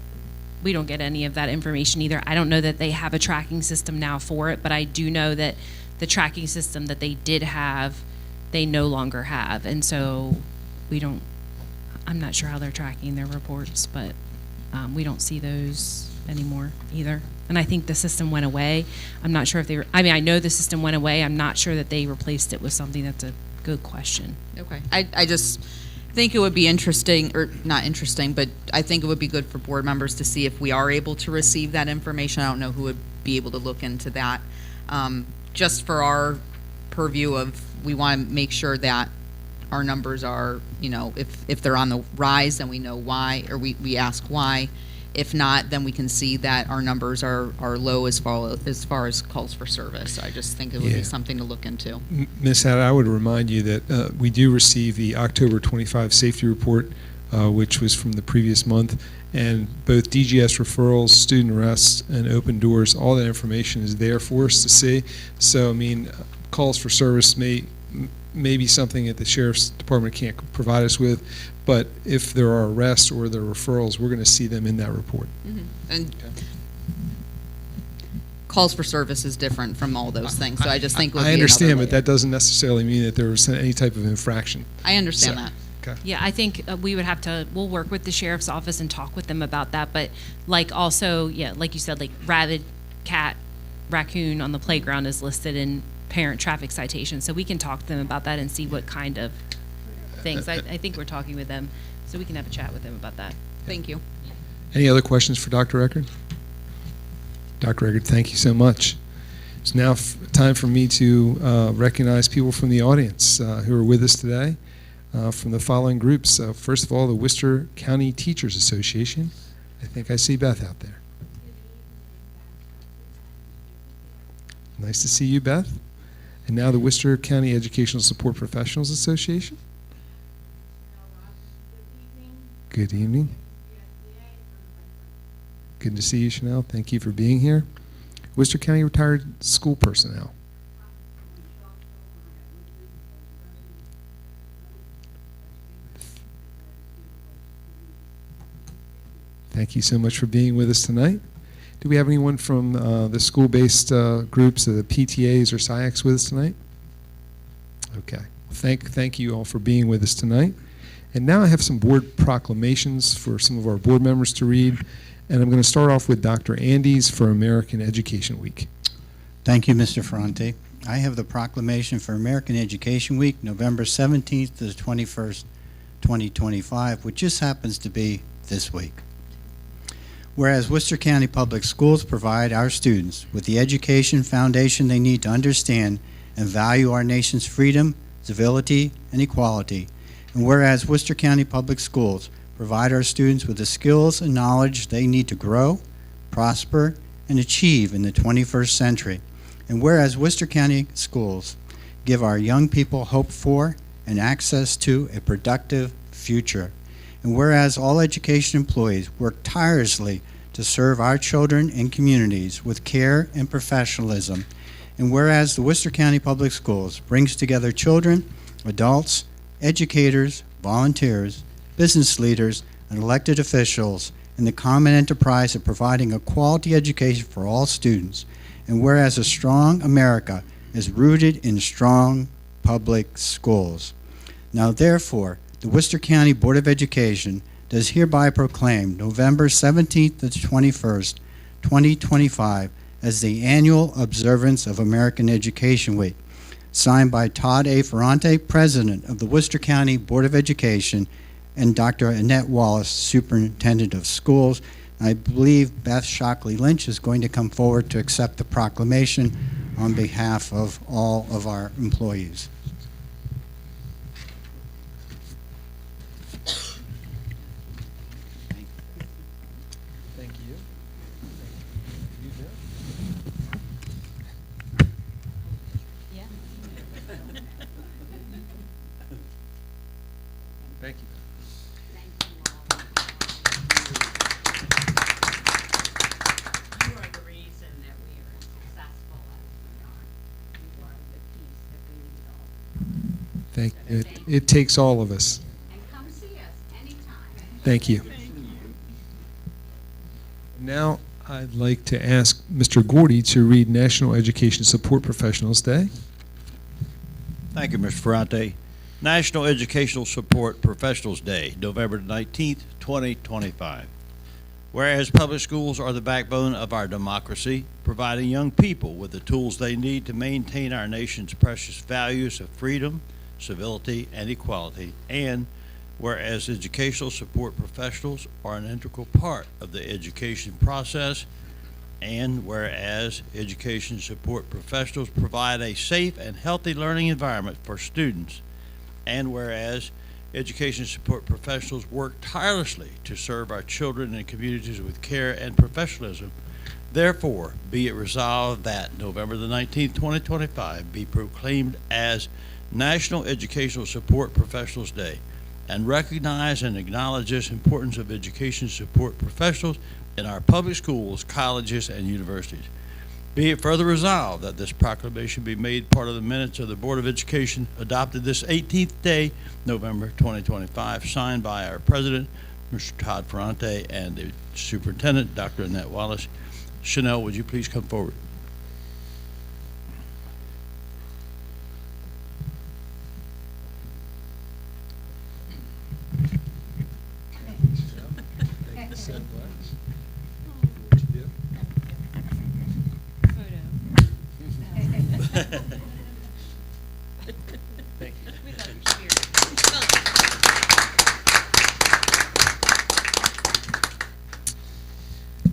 any of that information either. I don't know that they have a tracking system now for it, but I do know that the tracking system that they did have, they no longer have. And so I'm not sure how they're tracking their reports, but we don't see those anymore either. And I think the system went away. I'm not sure if I know the system went away. I'm not sure that they replaced it with something. That's a good question. Okay. I just think it would be interesting, or not interesting, but I think it would be good for board members to see if we are able to receive that information. I don't know who would be able to look into that. Just for our purview of, we want to make sure that our numbers are, if they're on the rise, then we know why, or we ask why. If not, then we can see that our numbers are low as far as calls for service. I just think it would be something to look into. Ms. Hatt, I would remind you that we do receive the October 25 safety report, which was from the previous month, and both DGS referrals, student arrests, and open doors, all that information is there for us to see. So, I mean, calls for service may be something that the Sheriff's Department can't provide us with, but if there are arrests or there are referrals, we're going to see them in that report. And calls for service is different from all those things, so I just think it would be I understand, another but that doesn't necessarily mean that there was any type of infraction. I understand So, that. Okay. Yeah, I think we'll work with the sheriff's office and talk with them about that, but like also, like you said, like rabid cat, raccoon on the playground is listed in parent traffic citations, so we can talk to them about that and see what kind of things. I think we're talking with them, so we can have a chat with them about that. Thank you. Any other questions for Dr. Eckert? Dr. Eckert, thank you so much. It's now time for me to recognize people from the audience who are with us today from the following groups. First of all, the Worcester County Teachers Association. I think I see Beth out there. Nice to see you, Beth. And now the Worcester County Educational Support Professionals Association. Good evening. Good to see you, Chanel. Thank you for being here. Worcester County Retired School Personnel. Thank you so much for being with us tonight. Do we have anyone from the school-based groups, the PTAs or SIACs with us tonight? Okay. Thank you all for being with us tonight. And now I have some board proclamations for some of our board members to read. And I'm going to start off with Dr. Andes for American Education Week. Thank you, Mr. Ferrante. I have the proclamation for American Education Week, November 17th to the 21st, 2025, which just happens to be this week. Whereas Worcester County Public Schools provide our students with the education foundation they need to understand and value our nation's freedom, civility, and equality. And whereas Worcester County Public Schools provide our students with the skills and knowledge they need to grow, prosper, and achieve in the 21st century. And whereas Worcester County Schools give our young people hope for and access to a productive future. And whereas all education employees work tirelessly to serve our children and communities with care and professionalism. And whereas the Worcester County Public Schools brings together children, adults, educators, volunteers, business leaders, and elected officials in the common enterprise of providing a quality education for all students. And whereas a strong America is rooted in strong public schools. Now therefore, the Worcester County Board of Education does hereby proclaim November 17th to 21st, 2025 as the annual observance of American Education Week. Signed by Todd A. Ferrante, President of the Worcester County Board of Education, and Dr. Annette Wallace, Superintendent of Schools. I believe Beth Shockley Lynch is going to come forward to accept the proclamation on behalf of all of our employees. Thank you. Thank you. You are the reason that we are as successful as we are. You are the piece that we need all. Thank you. It takes all of us. And come see us anytime. Thank you. Now I'd like to ask Mr. Gordy to read National Education Support Professionals Day. Thank you, Mr. Ferrante. National Educational Support Professionals Day, November 19th, 2025. Whereas public schools are the backbone of our democracy, providing young people with the tools they need to maintain our nation's precious values of freedom, civility, and equality, and whereas educational support professionals are an integral part of the education process, and whereas education support professionals provide a safe and healthy learning environment for students, And whereas education support professionals work tirelessly to serve our children and communities with care and professionalism, therefore be it resolved that November the 19th, 2025 be proclaimed as National Educational Support Professionals Day, and recognize and acknowledge this importance of education support professionals in our public schools, colleges, and universities. Be it further resolved that this proclamation be made part of the minutes of the Board of Education adopted this 18th day, November 2025, signed by our President, Mr. Todd Ferrante, and the Superintendent, Dr. Annette Wallace. Chanel, would you please come forward?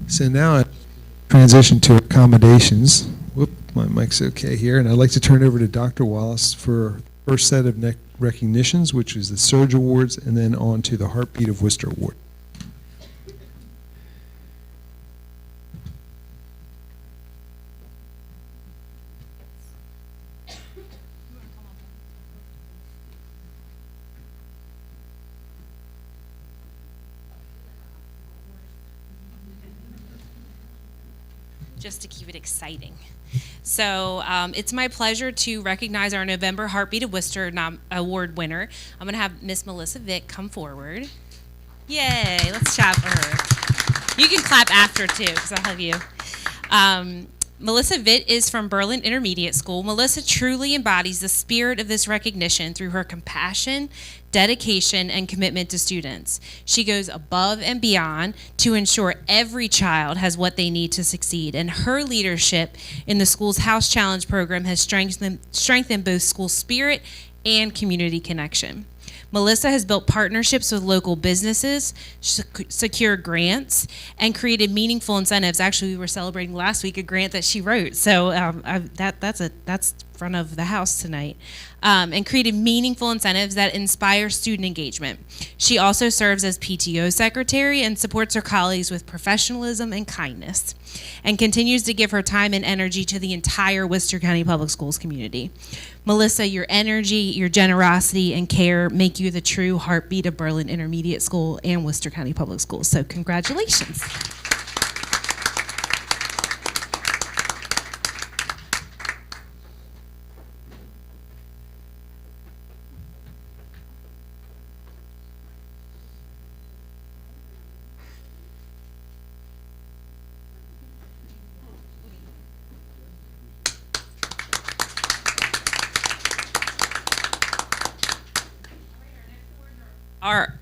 So now I transition to accommodations. Whoop, my mic's okay here. And I'd like to turn over to Dr. Wallace for first set of recognitions, which is the Surge Awards, and then on to the Heartbeat of Worcester Award. Just to keep it exciting. So it's my pleasure to recognize our November Heartbeat of Worcester Award winner. I'm going to have Miss Melissa Vick come forward. Yay, let's clap for her. You can clap after too, because I'll have you. Melissa Vitt is from Berlin Intermediate School. Melissa truly embodies the spirit of this recognition through her compassion, dedication, and commitment to students. She goes above and beyond to ensure every child has what they need to succeed, and her leadership in the school's House Challenge program has strengthened both school spirit and community connection. Melissa has built partnerships with local businesses, secured grants, and created meaningful incentives. Actually, we were celebrating last week a grant that she wrote, so that's front of the house tonight, and created meaningful incentives that inspire student engagement. She also serves as PTO secretary and supports her colleagues with professionalism and kindness, and continues to give her time and energy to the entire Worcester County Public Schools community. Melissa, your energy, your generosity, and care make you the true heartbeat of Berlin Intermediate School and Worcester County Public Schools. So congratulations.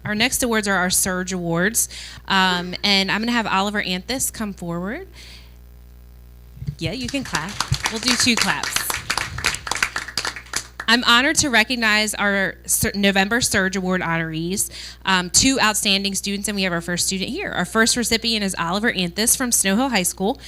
Our next awards are our Surge Awards, and I'm going to have Oliver Anthus come forward. Yeah, you can clap. We'll do 2 claps. I'm honored to recognize our November Surge Award honorees, 2 outstanding students, and we have our first student here. Our first recipient is Oliver Anthus from Snow Hill High School,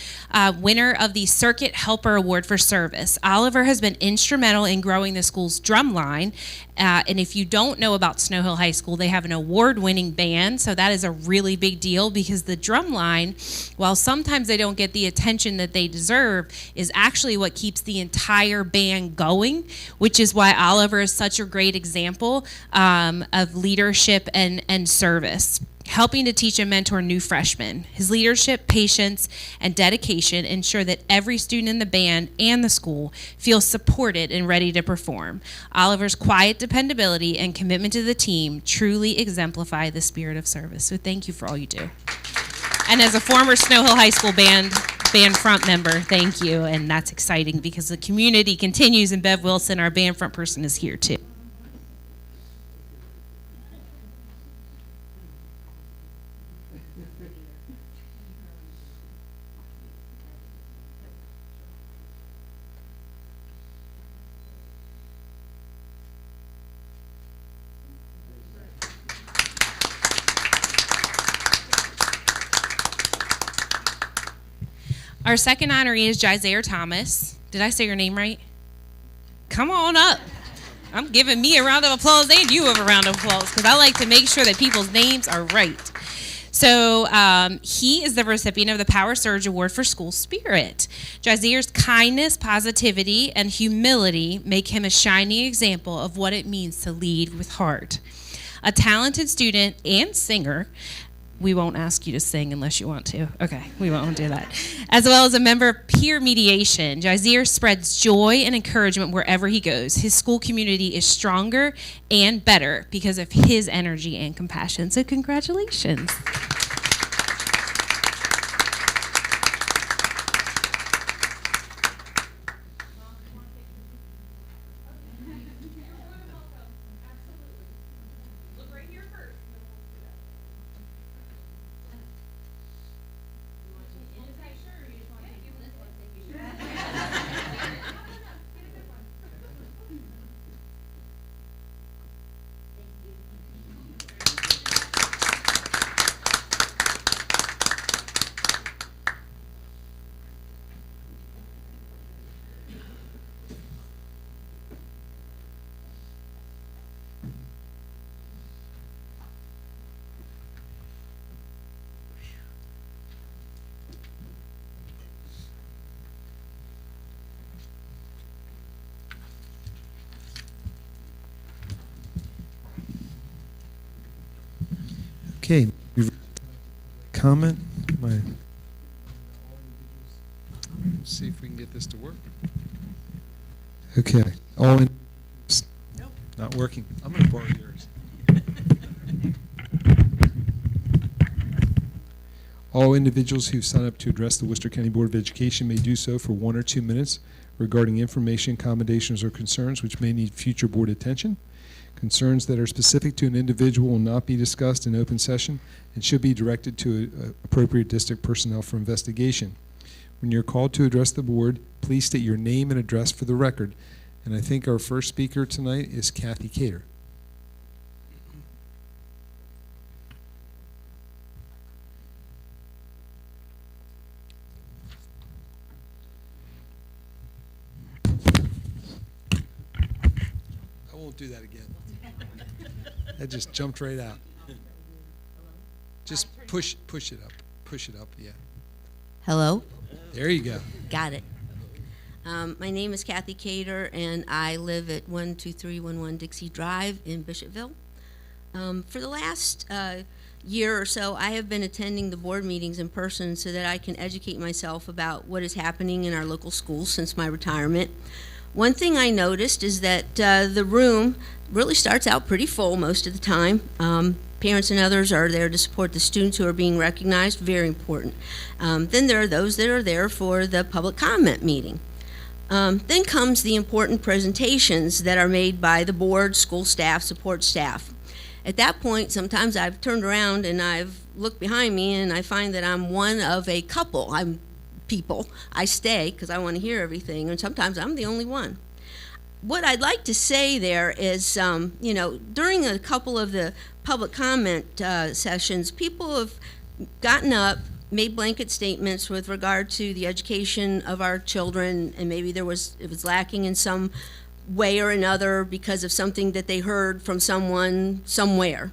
winner of the Circuit Helper Award for Service. Oliver has been instrumental in growing the school's drum line, and if you don't know about Snow Hill High School, they have an award-winning band, so that is a really big deal because the drum line, while sometimes they don't get the attention that they deserve, is actually what keeps the entire band going, which is why Oliver is such a great example of leadership and service, helping to teach and mentor new freshmen. His leadership, patience, and dedication ensure that every student in the band and the school feels supported and ready to perform. Oliver's quiet dependability and commitment to the team truly exemplify the spirit of service. So thank you for all you do. And as a former Snow Hill High School band front member, thank you. And that's exciting because the community continues, and Bev Wilson, our band front person, is here too. Our second honoree is Jazair Thomas. Did I say your name right? Come on up. I'm giving me a round of applause and you a round of applause because I like to make sure that people's names are right. So he is the recipient of the Power Surge Award for School Spirit. Jazir's kindness, positivity, and humility make him a shining example of what it means to lead with heart. A talented student and singer, we won't ask you to sing unless you want to. Okay, we won't do that. As well as a member of peer mediation, Jazir spreads joy and encouragement wherever he goes. His school community is stronger and better because of his energy and compassion. So congratulations. Okay, comment? Let's see if we can get this to work. Okay, all in. Nope. Not working. I'm going to borrow yours. All individuals who sign up to address the Worcester County Board of Education may do so for 1 or 2 minutes regarding information, accommodations, or concerns which may need future board attention. Concerns that are specific to an individual will not be discussed in open session and should be directed to appropriate district personnel for investigation. When you're called to address the board, please state your name and address for the record. And I think our first speaker tonight is Kathy Cater. I won't do that again. That just jumped right out. Just push it up. Push it up, yeah. Hello? There you go. Got it. My name is Kathy Cater, and I live at 12311 Dixie Drive in Bishopville. For the last year or so, I have been attending the board meetings in person so that I can educate myself about what is happening in our local schools since my retirement. One thing I noticed is that the room really starts out pretty full most of the time. Parents and others are there to support the students who are being recognized, very important. Then there are those that are there for the public comment meeting. Then comes the important presentations that are made by the board, school staff, support staff. At that point, sometimes I've turned around and I've looked behind me and I find that I'm one of a couple. I stay because I want to hear everything, and sometimes I'm the only one. What I'd like to say there is, during a couple of the public comment sessions, people have gotten up, made blanket statements with regard to the education of our children, and maybe it was lacking in some way or another because of something that they heard from someone somewhere.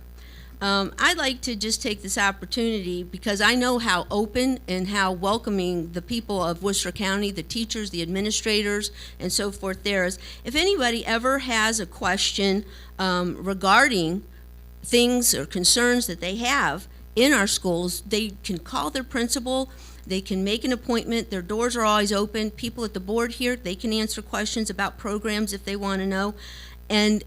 I'd like to just take this opportunity because I know how open and how welcoming the people of Worcester County, the teachers, the administrators, and so forth there is. If anybody ever has a question regarding things or concerns that they have in our schools, they can call their principal, they can make an appointment, their doors are always open. People at the board here, they can answer questions about programs if they want to know. And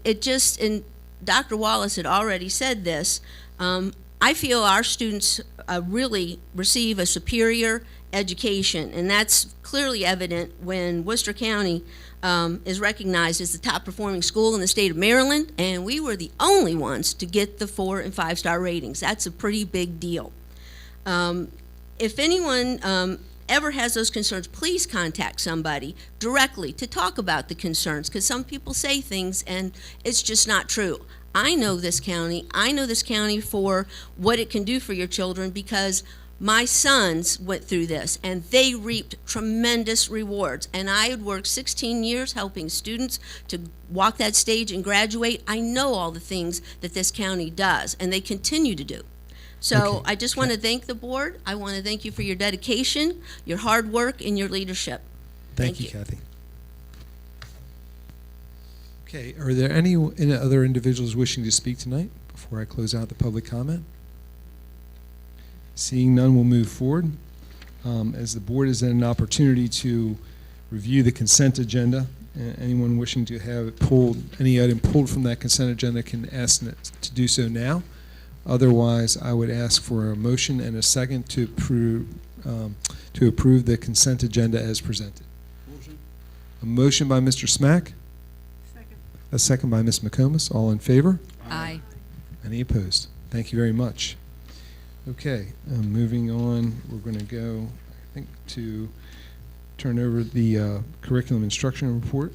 Dr. Wallace had already said this, I feel our students really receive a superior education, and that's clearly evident when Worcester County is recognized as the top performing school in the state of Maryland, and we were the only ones to get the 4- and 5-star ratings. That's a pretty big deal. If anyone ever has those concerns, please contact somebody directly to talk about the concerns, because some people say things and it's just not true. I know this county. I know this county for what it can do for your children, because My sons went through this, and they reaped tremendous rewards. And I had worked 16 years helping students to walk that stage and graduate. I know all the things that this county does, and they continue to do. So Okay. I just want to thank the board. I want to thank you for your dedication, your hard work, and your leadership. Thank you, Kathy. Okay, are there any other individuals wishing to speak tonight before I close out the public comment? Seeing none, we'll move forward. As the board has had an opportunity to review the consent agenda, anyone wishing to have it pulled, any item pulled from that consent agenda can ask to do so now. Otherwise, I would ask for a motion and a second to approve the consent agenda as presented. Motion. A motion by Mr. Smack, Second. a second by Ms. McComas. All in favor? Aye. Any opposed? Thank you very much. Okay, moving on, we're going to go, I think, to turn over the curriculum instruction report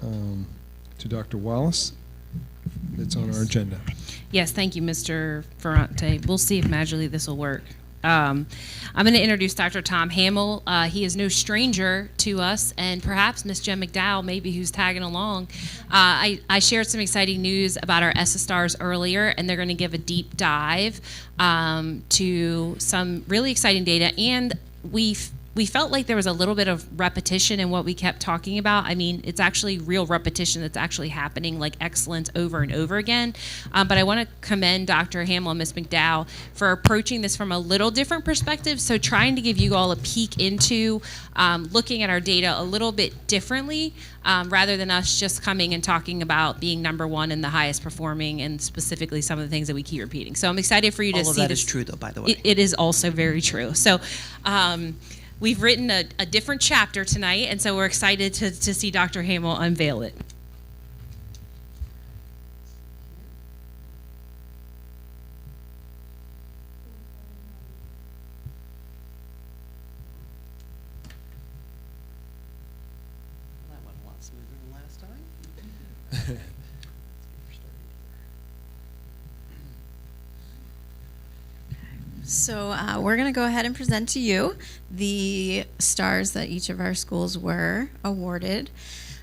to Dr. Wallace. That's on our agenda. Yes, thank you, Mr. Ferrante. We'll see if magically this will work. I'm going to introduce Dr. Tom Hamill. He is no stranger to us, and perhaps Miss Jen McDowell, maybe who's tagging along. I shared some exciting news about our ESSA stars earlier, and they're going to give a deep dive to some really exciting data. And we felt like there was a little bit of repetition in what we kept talking about. I mean, it's actually real repetition that's actually happening, like excellence over and over again. But I want to commend Dr. Hamill and Ms. McDowell for approaching this from a little different perspective. So trying to give you all a peek into looking at our data a little bit differently, rather than us just coming and talking about being number one and the highest performing, and specifically some of the things that we keep repeating. So I'm excited for you to see this. All of that is true, though, by the way. It is also very true. So we've written a different chapter tonight, and so we're excited to see Dr. Hamill unveil it. That went a lot smoother than last time. So we're going to go ahead and present to you the stars that each of our schools were awarded.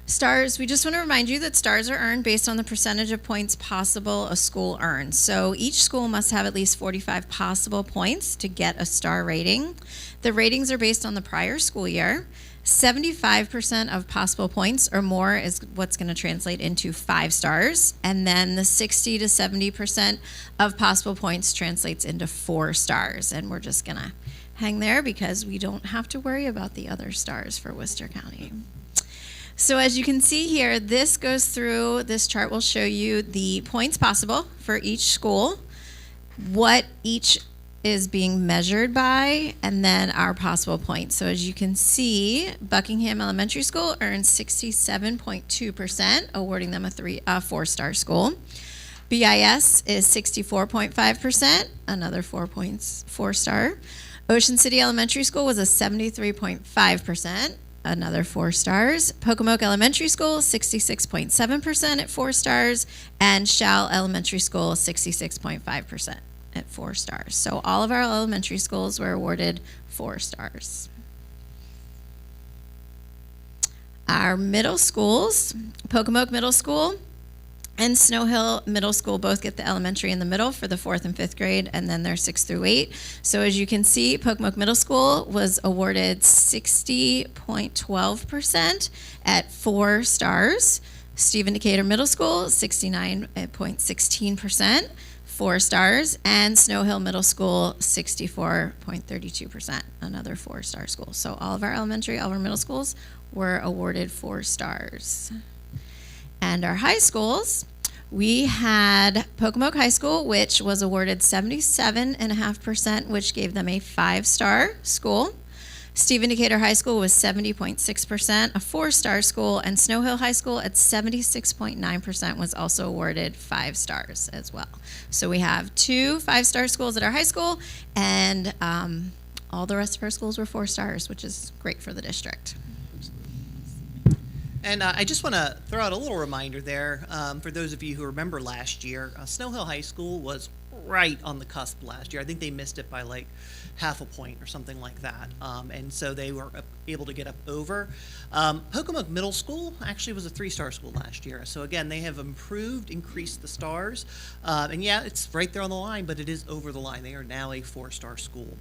Stars, we just want to remind you that stars are earned based on the percentage of points possible a school earns. So each school must have at least 45 possible points to get a star rating. The ratings are based on the prior school year. 75% of possible points or more is what's going to translate into 5 stars. And then the 60 to 70% of possible points translates into 4 stars. And we're just going to hang there because we don't have to worry about the other stars for Worcester County. So as you can see here, this chart will show you the points possible for each school, what each is being measured by, and then our possible points. So as you can see, Buckingham Elementary School earned 67.2%, awarding them a 4-star school. BIS is 64.5%, another 4 points, 4-star. Ocean City Elementary School was a 73.5%, another 4 stars. Pocomoke Elementary School, 66.7% at 4 stars, and Shell Elementary School, 66.5%. at 4 stars. So all of our elementary schools were awarded 4 stars. Our middle schools, Pocomoke Middle School and Snow Hill Middle School both get the elementary in the middle for the 4th and 5th grade, and then they're 6th through 8. So as you can see, Pocomoke Middle School was awarded 60.12% at 4 stars. Stephen Decatur Middle School, 69.16%. 4 stars, and Snow Hill Middle School, 64.32%, another 4-star school. So all of our elementary, all of our middle schools were awarded 4 stars. And our high schools, we had Pocomoke High School, which was awarded 77.5%, which gave them a 5-star school. Stephen Decatur High School was 70.6%, a 4-star school, and Snow Hill High School at 76.9% was also awarded 5 stars as well. So we have 2 5-star schools at our high school, and all the rest of our schools were 4 stars, which is great for the district. And I just want to throw out a little reminder there for those of you who remember last year. Snow Hill High School was right on the cusp last year. I think they missed it by like half a point or something like that. And so they were able to get up over. Pocomoke Middle School actually was a 3-star school last year. So again, they have improved, increased the stars. And yeah, it's right there on the line, but it is over the line. They are now a 4-star school.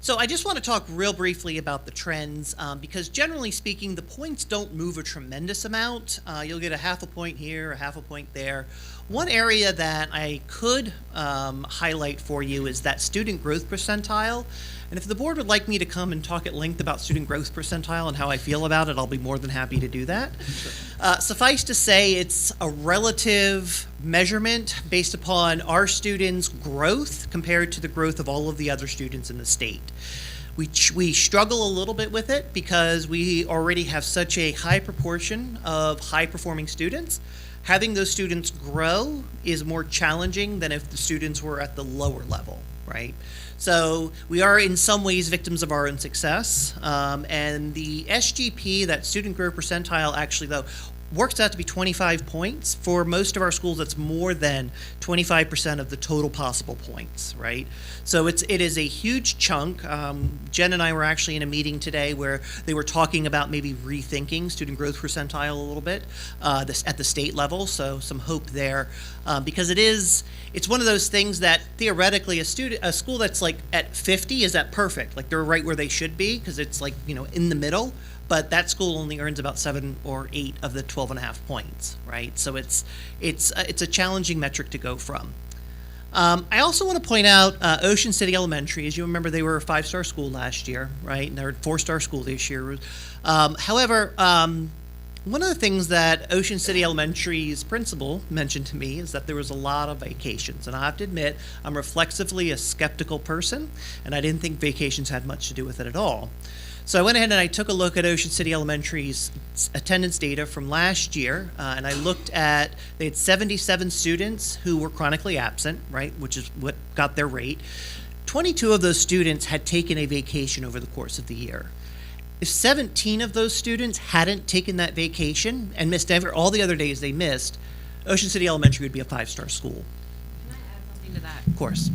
So I just want to talk real briefly about the trends, because generally speaking, the points don't move a tremendous amount. You'll get a half a point here, a half a point there. One area that I could highlight for you is that student growth percentile. And if the board would like me to come and talk at length about student growth percentile and how I feel about it, I'll be more than happy to do that. Suffice to say, it's a relative measurement based upon our students' growth compared to the growth of all of the other students in the state. We struggle a little bit with it because we already have such a high proportion of high-performing students. Having those students grow is more challenging than if the students were at the lower level, right? So we are in some ways victims of our own success. And the SGP, that student growth percentile, actually though, works out to be 25 points. For most of our schools, that's more than 25% of the total possible points, right? So it is a huge chunk. Jen and I were actually in a meeting today where they were talking about maybe rethinking student growth percentile a little bit at the state level, so some hope there. Because it's one of those things that theoretically a school that's like at 50 is at perfect, like they're right where they should be because it's like, you know, in the middle. But that school only earns about 7 or 8 of the 12.5 points, right? So it's a challenging metric to go from. I also want to point out Ocean City Elementary. As you remember, they were a 5-star school last year, right? And they're a 4-star school this year. However, one of the things that Ocean City Elementary's principal mentioned to me is that there was a lot of vacations. And I have to admit, I'm reflexively a skeptical person, and I didn't think vacations had much to do with it at all. So I went ahead and I took a look at Ocean City Elementary's attendance data from last year, and I looked at, they had 77 students who were chronically absent, right, which is what got their rate. 22 of those students had taken a vacation over the course of the year. If 17 of those students hadn't taken that vacation and missed all the other days they missed, Ocean City Elementary would be a 5-star school. Can I add something to that? Of course.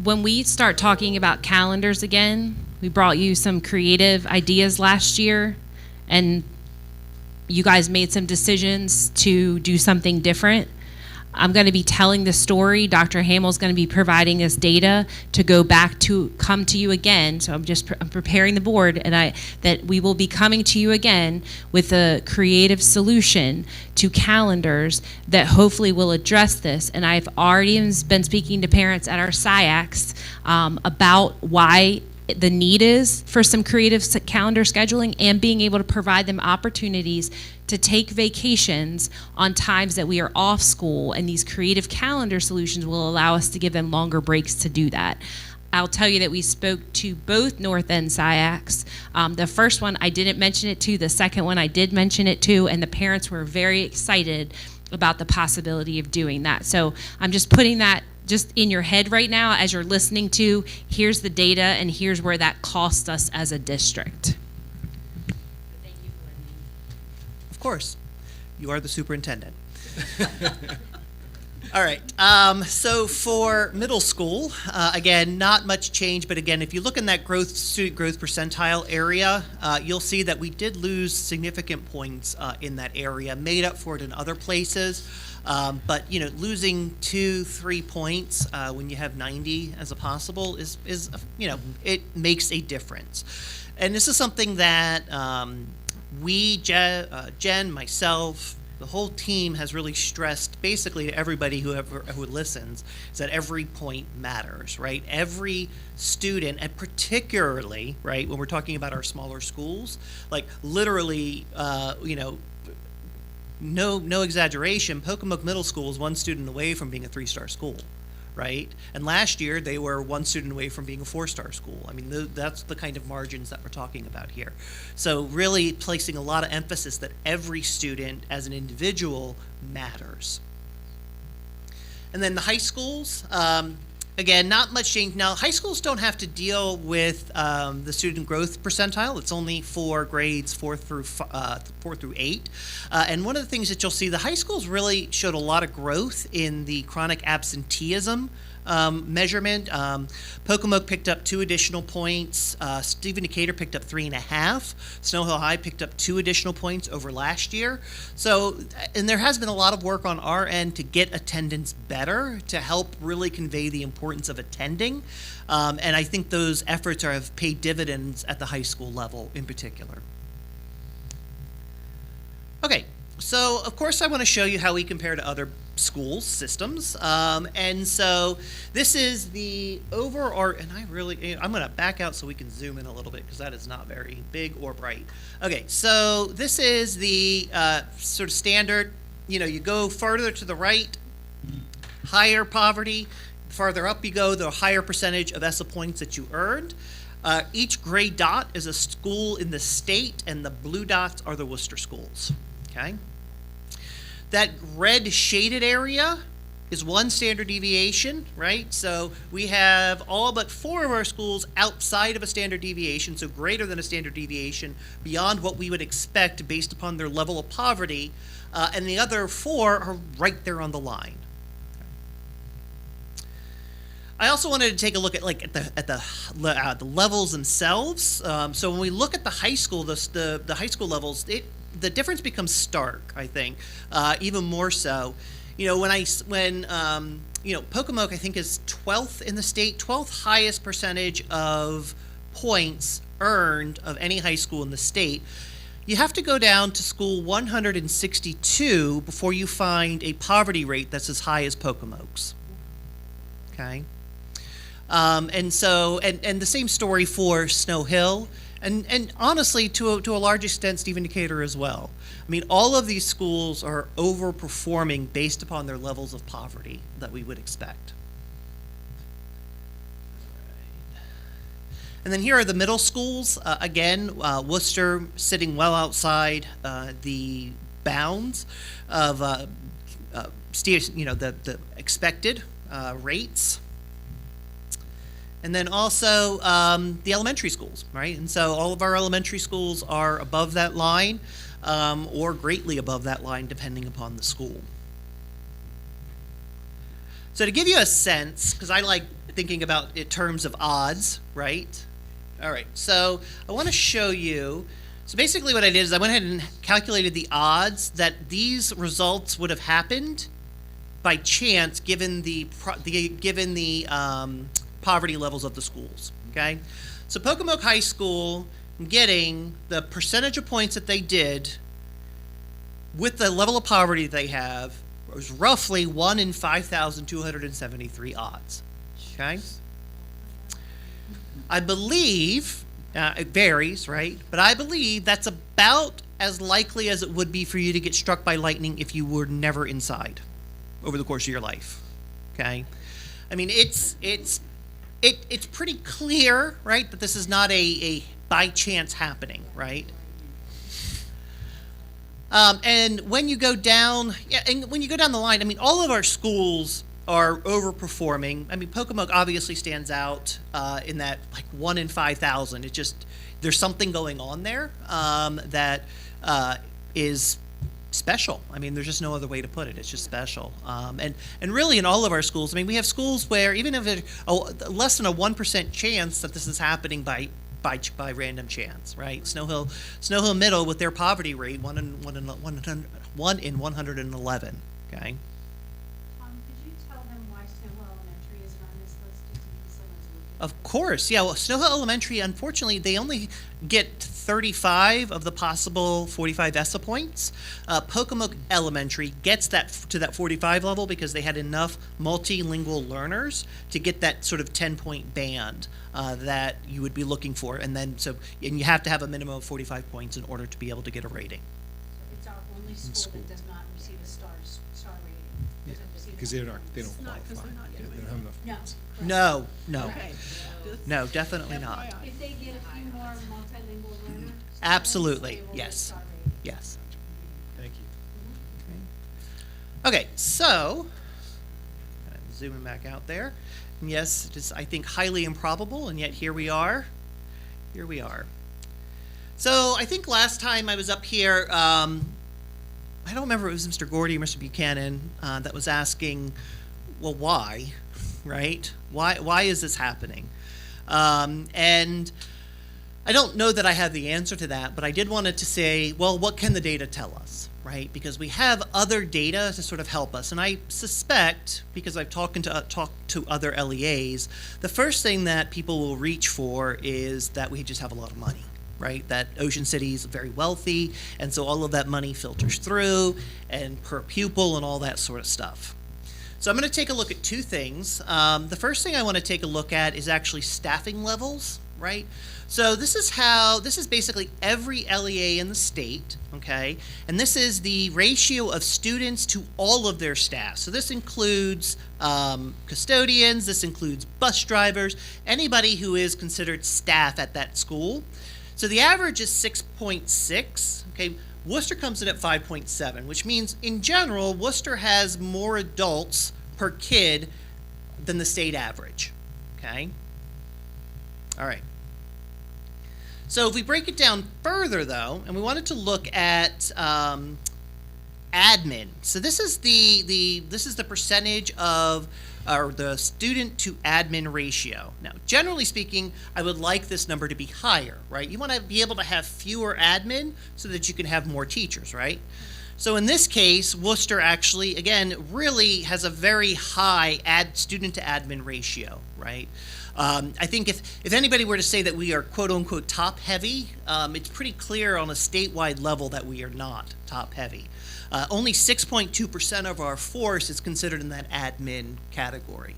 When we start talking about calendars again, we brought you some creative ideas last year, and you guys made some decisions to do something different. I'm going to be telling the story. Dr. Hamill's going to be providing us data to go back to come to you again. So I'm preparing the board, and that we will be coming to you again with a creative solution to calendars that hopefully will address this. And I've already been speaking to parents at our SIACs about why the need is for some creative calendar scheduling and being able to provide them opportunities to take vacations on times that we are off school, and these creative calendar solutions will allow us to give them longer breaks to do that. I'll tell you that we spoke to both North End SIACs. The first one I didn't mention it to, the second one I did mention it to, and the parents were very excited about the possibility of doing that. So I'm just putting that just in your head right now as you're listening to, here's the data and here's where that cost us as a district. Thank you for letting me. Of course, you are the superintendent. All right, so for middle school, again, not much change, but again, if you look in that student growth percentile area, you'll see that we did lose significant points in that area, made up for it in other places. But you know, losing 2-3 points when you have 90 as a possible is you know, it makes a difference. And this is something that Jen, myself, the whole team has really stressed basically to everybody who listens, is that every point matters, right? Every student, and particularly, right, when we're talking about our smaller schools, like literally, you know, no exaggeration, Pocomoke Middle School is 1 student away from being a 3-star school, right? And last year they were 1 student away from being a 4-star school. I mean, that's the kind of margins that we're talking about here. So really placing a lot of emphasis that every student as an individual matters. And then the high schools, Again, not much change. Now, high schools don't have to deal with the student growth percentile. It's only for grades 4 through 8. And one of the things that you'll see, the high schools really showed a lot of growth in the chronic absenteeism measurement. Pocomoke picked up 2 additional points. Stephen Decatur picked up 3.5. Snow Hill High picked up 2 additional points over last year. So, and there has been a lot of work on our end to get attendance better, to help really convey the importance of attending. And I think those efforts have paid dividends at the high school level in particular. Okay, so of course I want to show you how we compare to other school systems. And so this is the overall, and I'm going to back out so we can zoom in a little bit because that is not very big or bright. Okay, so this is the sort of standard, you go farther to the right, higher poverty, farther up you go, the higher percentage of ESSA points that you earned. Each gray dot is a school in the state, and the blue dots are the Worcester schools, okay? That red shaded area is 1 standard deviation, right? So we have all but 4 of our schools outside of a standard deviation, so greater than a standard deviation, beyond what we would expect based upon their level of poverty, and the other 4 are right there on the line. I also wanted to take a look at the levels themselves. So when we look at the high school, the high school levels, the difference becomes stark, I think, even more so. When Pocomoke, I think, is 12th in the state, 12th highest percentage of points earned of any high school in the state. You have to go down to school 162 before you find a poverty rate that's as high as Pocomoke's. Okay. And the same story for Snow Hill. And honestly, to a large extent, Stephen Decatur as well. I mean, all of these schools are overperforming based upon their levels of poverty that we would expect. And then here are the middle schools. Again, Worcester sitting well outside the bounds of the expected rates. And then also the elementary schools, right? And so all of our elementary schools are above that line or greatly above that line, depending upon the school. So to give you a sense, because I like thinking about it in terms of odds, right? All right, so I want to show you. So basically what I did is I went ahead and calculated the odds that these results would have happened by chance given the poverty levels of the schools, okay? So Pocomoke High School getting the percentage of points that they did with the level of poverty they have was roughly 1 in 5,273 odds, okay? I believe, it varies, right? But I believe that's about as likely as it would be for you to get struck by lightning if you were never inside over the course of your life, okay? I mean, it's pretty clear, right, that this is not a by chance happening, right? And when you go down, the line, I mean, all of our schools are overperforming. I mean, Pocomoke obviously stands out in that 1 in 5,000. It just, there's something going on there that is special. I mean, there's just no other way to put it. It's just special. And really in all of our schools, I mean, we have schools where even if it's less than a 1% chance that this is happening by random chance, right? Snow Hill Middle with their poverty rate, 1 in 111, okay? Of course, yeah. Well, Snow Hill Elementary, unfortunately, they only get 35 of the possible 45 ESSA points. Pocomoke Elementary gets to that 45 level because they had enough multilingual learners to get that sort of 10-point band that you would be looking for, and you have to have a minimum of 45 points in order to be able to get a rating. So it's our only school that does not receive a star rating. Because they don't qualify. They don't have enough. No. No. Okay. No, definitely not. If they get a few more multilingual learners. Absolutely, yes. Yes. Thank you. Okay, so zooming back out there. Yes, it is, I think, highly improbable, and yet here we are. Here we are. So I think last time I was up here, I don't remember if it was Mr. Gordy or Mr. Buchanan that was asking, well, why, right? Why is this happening? And I don't know that I have the answer to that, but I did wanted to say, well, what can the data tell us, right? Because we have other data to sort of help us. And I suspect, because I've talked to other LEAs, the first thing that people will reach for is that we just have a lot of money, right? That Ocean City is very wealthy, and so all of that money filters through, and per pupil and all that sort of stuff. So I'm going to take a look at two things. The first thing I want to take a look at is actually staffing levels, right? So this is basically every LEA in the state, okay? And this is the ratio of students to all of their staff. So this includes custodians, this includes bus drivers, anybody who is considered staff at that school. So the average is 6.6, okay? Worcester comes in at 5.7, which means in general, Worcester has more adults per kid than the state average, okay? All right. So if we break it down further, though, and we wanted to look at admin. So this is the percentage of or the student to admin ratio. Now, generally speaking, I would like this number to be higher, right? You want to be able to have fewer admin so that you can have more teachers, right? So in this case, Worcester actually, again, really has a very high student to admin ratio, right? I think if anybody were to say that we are quote unquote top heavy, it's pretty clear on a statewide level that we are not top heavy. Only 6.2% of our force is considered in that admin category.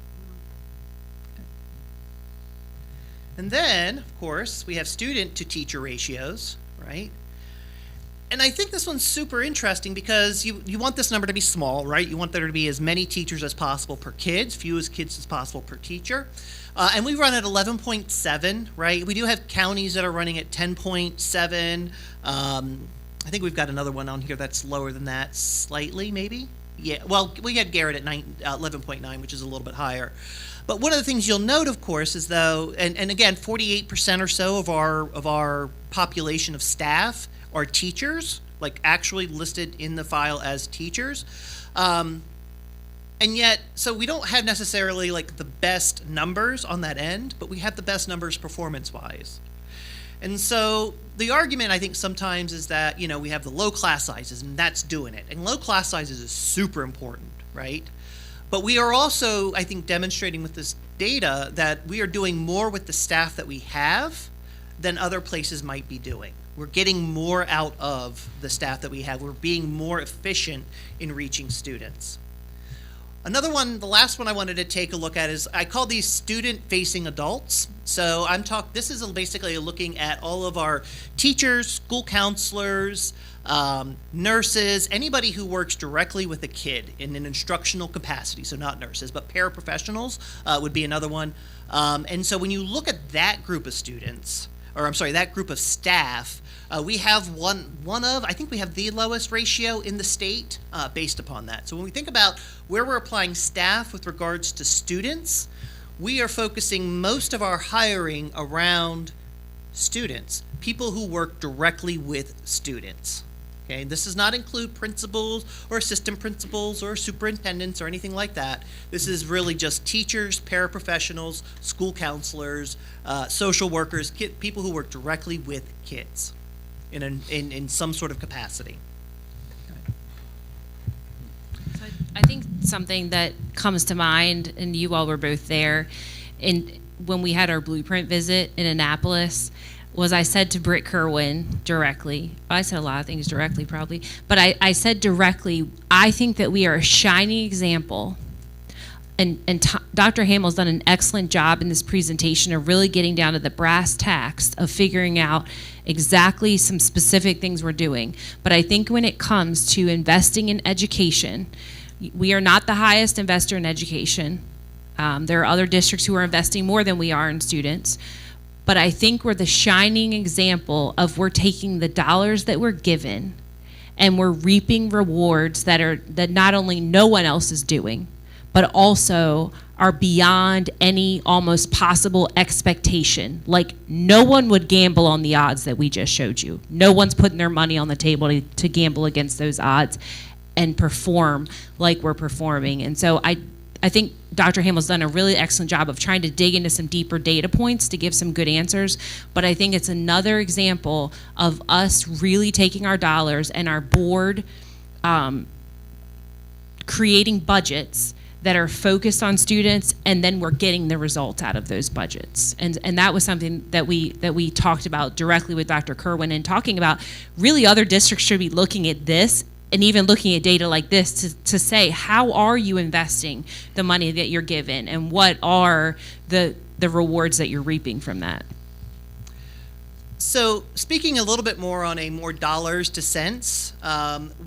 And then, of course, we have student to teacher ratios, right? And I think this one's super interesting because you want this number to be small, right? You want there to be as many teachers as possible per kid, few as kids as possible per teacher. And we run at 11.7, right? We do have counties that are running at 10.7. I think we've got another one on here that's lower than that, slightly maybe. Yeah, well, we had Garrett at 11.9, which is a little bit higher. But one of the things you'll note, of course, is though, and again, 48% or so of our population of staff are teachers, like actually listed in the file as teachers. And yet, so we don't have necessarily like the best numbers on that end, but we have the best numbers performance-wise. And so the argument, I think, sometimes is that, you know, we have the low class sizes, and that's doing it. And low class sizes is super important, right? But we are also, I think, demonstrating with this data that we are doing more with the staff that we have than other places might be doing. We're getting more out of the staff that we have. We're being more efficient in reaching students. Another one, the last one I wanted to take a look at is, I call these student-facing adults. So this is basically looking at all of our teachers, school counselors, nurses, anybody who works directly with a kid in an instructional capacity. So not nurses, but paraprofessionals would be another one. And so when you look at that group of students, or I'm sorry, that group of staff, we have I think we have the lowest ratio in the state based upon that. So when we think about where we're applying staff with regards to students, we are focusing most of our hiring around students, people who work directly with students. Okay, this does not include principals or assistant principals or superintendents or anything like that. This is really just teachers, paraprofessionals, school counselors, social workers, people who work directly with kids in some sort of capacity. So I think something that comes to mind, and you all were both there, when we had our blueprint visit in Annapolis, was I said to Britt Kerwin directly, I said a lot of things directly probably, but I said directly, I think that we are a shining example, and Dr. Hamill's done an excellent job in this presentation of really getting down to the brass tacks of figuring out exactly some specific things we're doing. But I think when it comes to investing in education, we are not the highest investor in education. There are other districts who are investing more than we are in students. But I think we're the shining example of we're taking the dollars that we're given and we're reaping rewards that not only no one else is doing, but also are beyond any almost possible expectation. Like, no one would gamble on the odds that we just showed you. No one's putting their money on the table to gamble against those odds and perform like we're performing. And so I think Dr. Hamill's done a really excellent job of trying to dig into some deeper data points to give some good answers, but I think it's another example of us really taking our dollars and our board creating budgets that are focused on students, and then we're getting the results out of those budgets. And that was something that we talked about directly with Dr. Kerwin, and talking about really other districts should be looking at this and even looking at data like this to say, how are you investing the money that you're given, and what are the rewards that you're reaping from that? So speaking a little bit more on a more dollars to cents,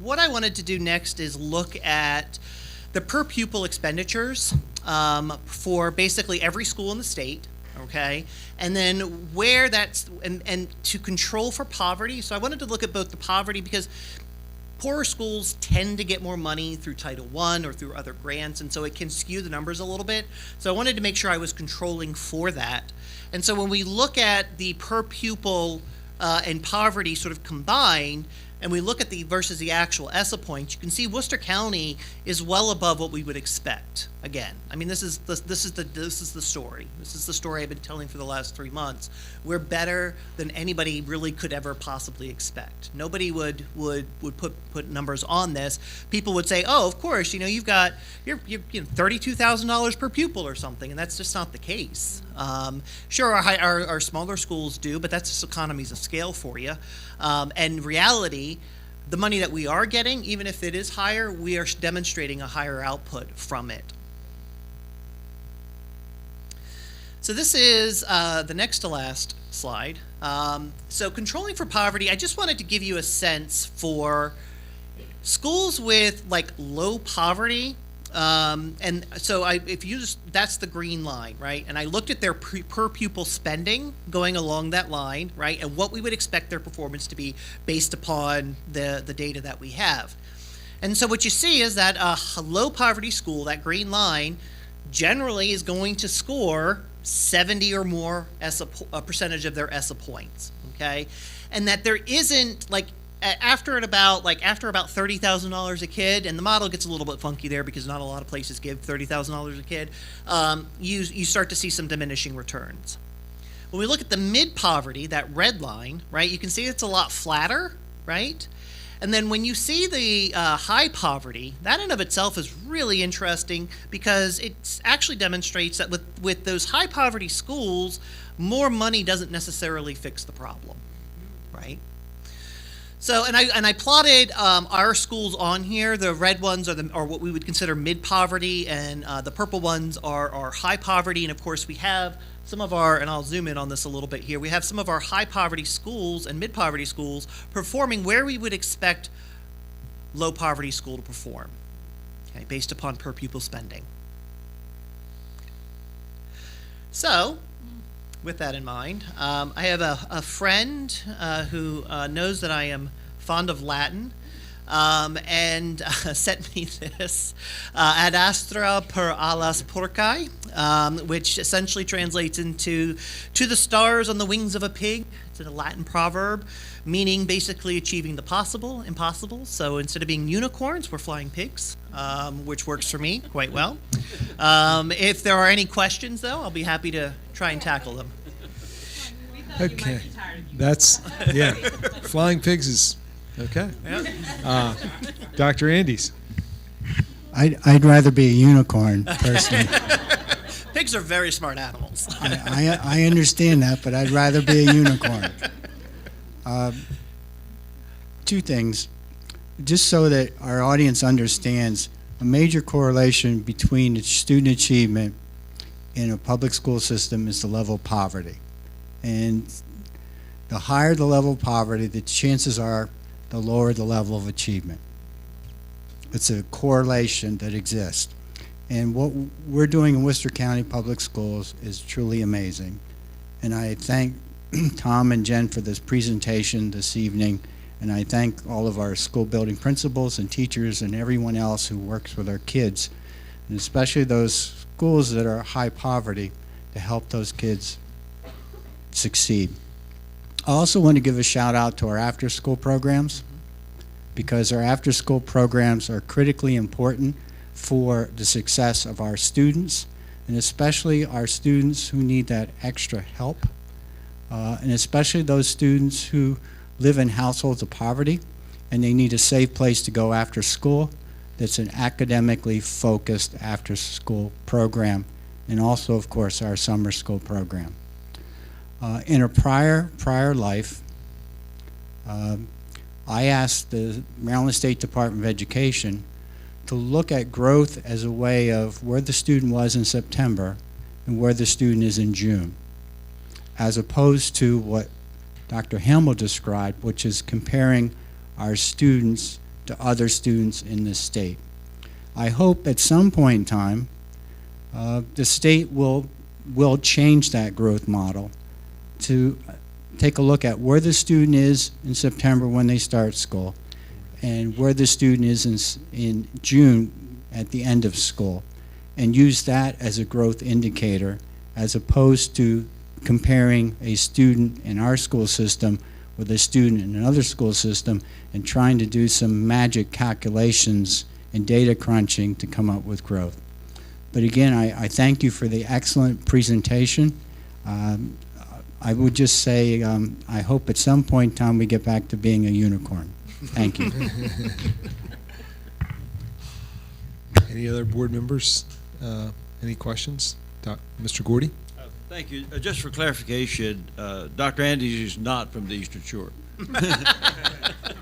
what I wanted to do next is look at the per pupil expenditures for basically every school in the state, okay? And then where that's, and to control for poverty. So I wanted to look at both the poverty, because poorer schools tend to get more money through Title I or through other grants, and so it can skew the numbers a little bit. So I wanted to make sure I was controlling for that. And so when we look at the per pupil and poverty sort of combined, and we look at the versus the actual ESSA points, you can see Worcester County is well above what we would expect. Again, I mean, this is the story. This is the story I've been telling for the last 3 months. We're better than anybody really could ever possibly expect. Nobody would put numbers on this. People would say, oh, of course, you know, you're $32,000 per pupil or something, and that's just not the case. Sure, our smaller schools do, but that's just economies of scale for you. And reality, the money that we are getting, even if it is higher, we are demonstrating a higher output from it. So this is the next to last slide. So controlling for poverty, I just wanted to give you a sense for schools with like low poverty. And so if you just, that's the green line, right? And I looked at their per pupil spending going along that line, right? And what we would expect their performance to be based upon the data that we have. And so what you see is that a low poverty school, that green line, generally is going to score 70 or more a percentage of their ESSA points, okay? And that there isn't like, after about $30,000 a kid, and the model gets a little bit funky there because not a lot of places give $30,000 a kid, you start to see some diminishing returns. When we look at the mid-poverty, that red line, right, you can see it's a lot flatter, right? And then when you see the high poverty, that in of itself is really interesting because it actually demonstrates that with those high poverty schools, more money doesn't necessarily fix the problem, right? So, and I plotted our schools on here. The red ones are what we would consider mid-poverty, and the purple ones are high poverty. And of course, we have some of our, and I'll zoom in on this a little bit here, we have some of our high poverty schools and mid-poverty schools performing where we would expect low poverty school to perform, okay, based upon per pupil spending. So, with that in mind, I have a friend who knows that I am fond of Latin, and sent me this ad astra per alas porcae, which essentially translates into "to the stars on the wings of a pig." It's a Latin proverb meaning basically achieving the impossible. So instead of being unicorns, we're flying pigs, which works for me quite well. If there are any questions, though, I'll be happy to try and tackle them. Okay, that's, yeah, flying pigs is, okay. Dr. Andes. I'd rather be a unicorn, personally. Pigs are very smart animals. I understand that, but I'd rather be a unicorn. Two things. Just so that our audience understands, a major correlation between student achievement in a public school system is the level of poverty. And the higher the level of poverty, the chances are the lower the level of achievement. It's a correlation that exists. And what we're doing in Worcester County Public Schools is truly amazing. And I thank Tom and Jen for this presentation this evening, and I thank all of our school building principals and teachers and everyone else who works with our kids, and especially those schools that are high poverty to help those kids succeed. I also want to give a shout out to our after-school programs, because our after-school programs are critically important for the success of our students, and especially our students who need that extra help, and especially those students who live in households of poverty and they need a safe place to go after school that's an academically focused after-school program, and also, of course, our summer school program. In a prior life, I asked the Maryland State Department of Education to look at growth as a way of where the student was in September and where the student is in June, as opposed to what Dr. Hamill described, which is comparing our students to other students in the state. I hope at some point in time the state will change that growth model to take a look at where the student is in September when they start school and where the student is in June at the end of school, and use that as a growth indicator as opposed to comparing a student in our school system with a student in another school system and trying to do some magic calculations and data crunching to come up with growth. But again, I thank you for the excellent presentation. I would just say I hope at some point in time we get back to being a unicorn. Thank you. Any other board members? Any questions? Mr. Gordy? Thank you. Just for clarification, Dr. Andes is not from the Eastern Shore.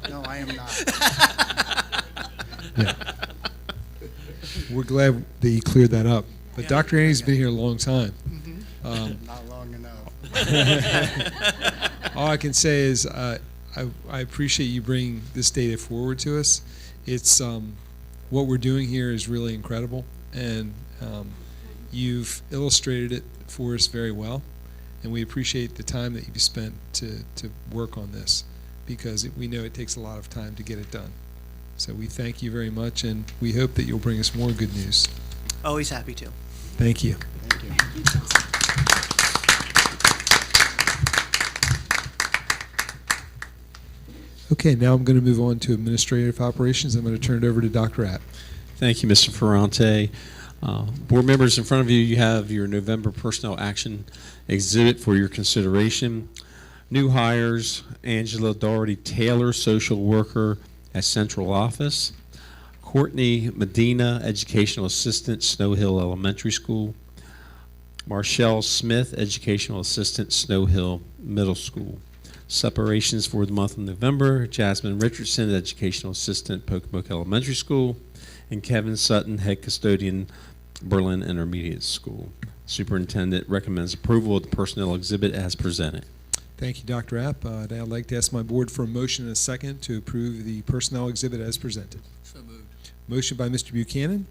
No, I am not. Yeah. We're glad that you cleared that up. But yeah, Dr. Andy's been here a long time. Not long enough. All I can say is I appreciate you bringing this data forward to us. It's what we're doing here is really incredible, and you've illustrated it for us very well, and we appreciate the time that you've spent to work on this, because we know it takes a lot of time to get it done. So we thank you very much, and we hope that you'll bring us more good news. Always happy to. Thank you. Thank you. Okay, now I'm going to move on to administrative operations. I'm going to turn it over to Dr. App. Thank you, Mr. Ferrante. Board members, in front of you, you have your November personnel action exhibit for your consideration. New hires: Angela Doherty Taylor, social worker at Central Office; Courtney Medina, educational assistant, Snow Hill Elementary School; Marshall Smith, educational assistant, Snow Hill Middle School. Separations for the month of November: Jasmine Richardson, educational assistant, Pocomoke Elementary School; and Kevin Sutton, head custodian, Berlin Intermediate School. Superintendent recommends approval of the personnel exhibit as presented. Thank you, Dr. App. I'd like to ask my board for a motion and a second to approve the personnel exhibit as presented. So moved. Motion by Mr. Buchanan.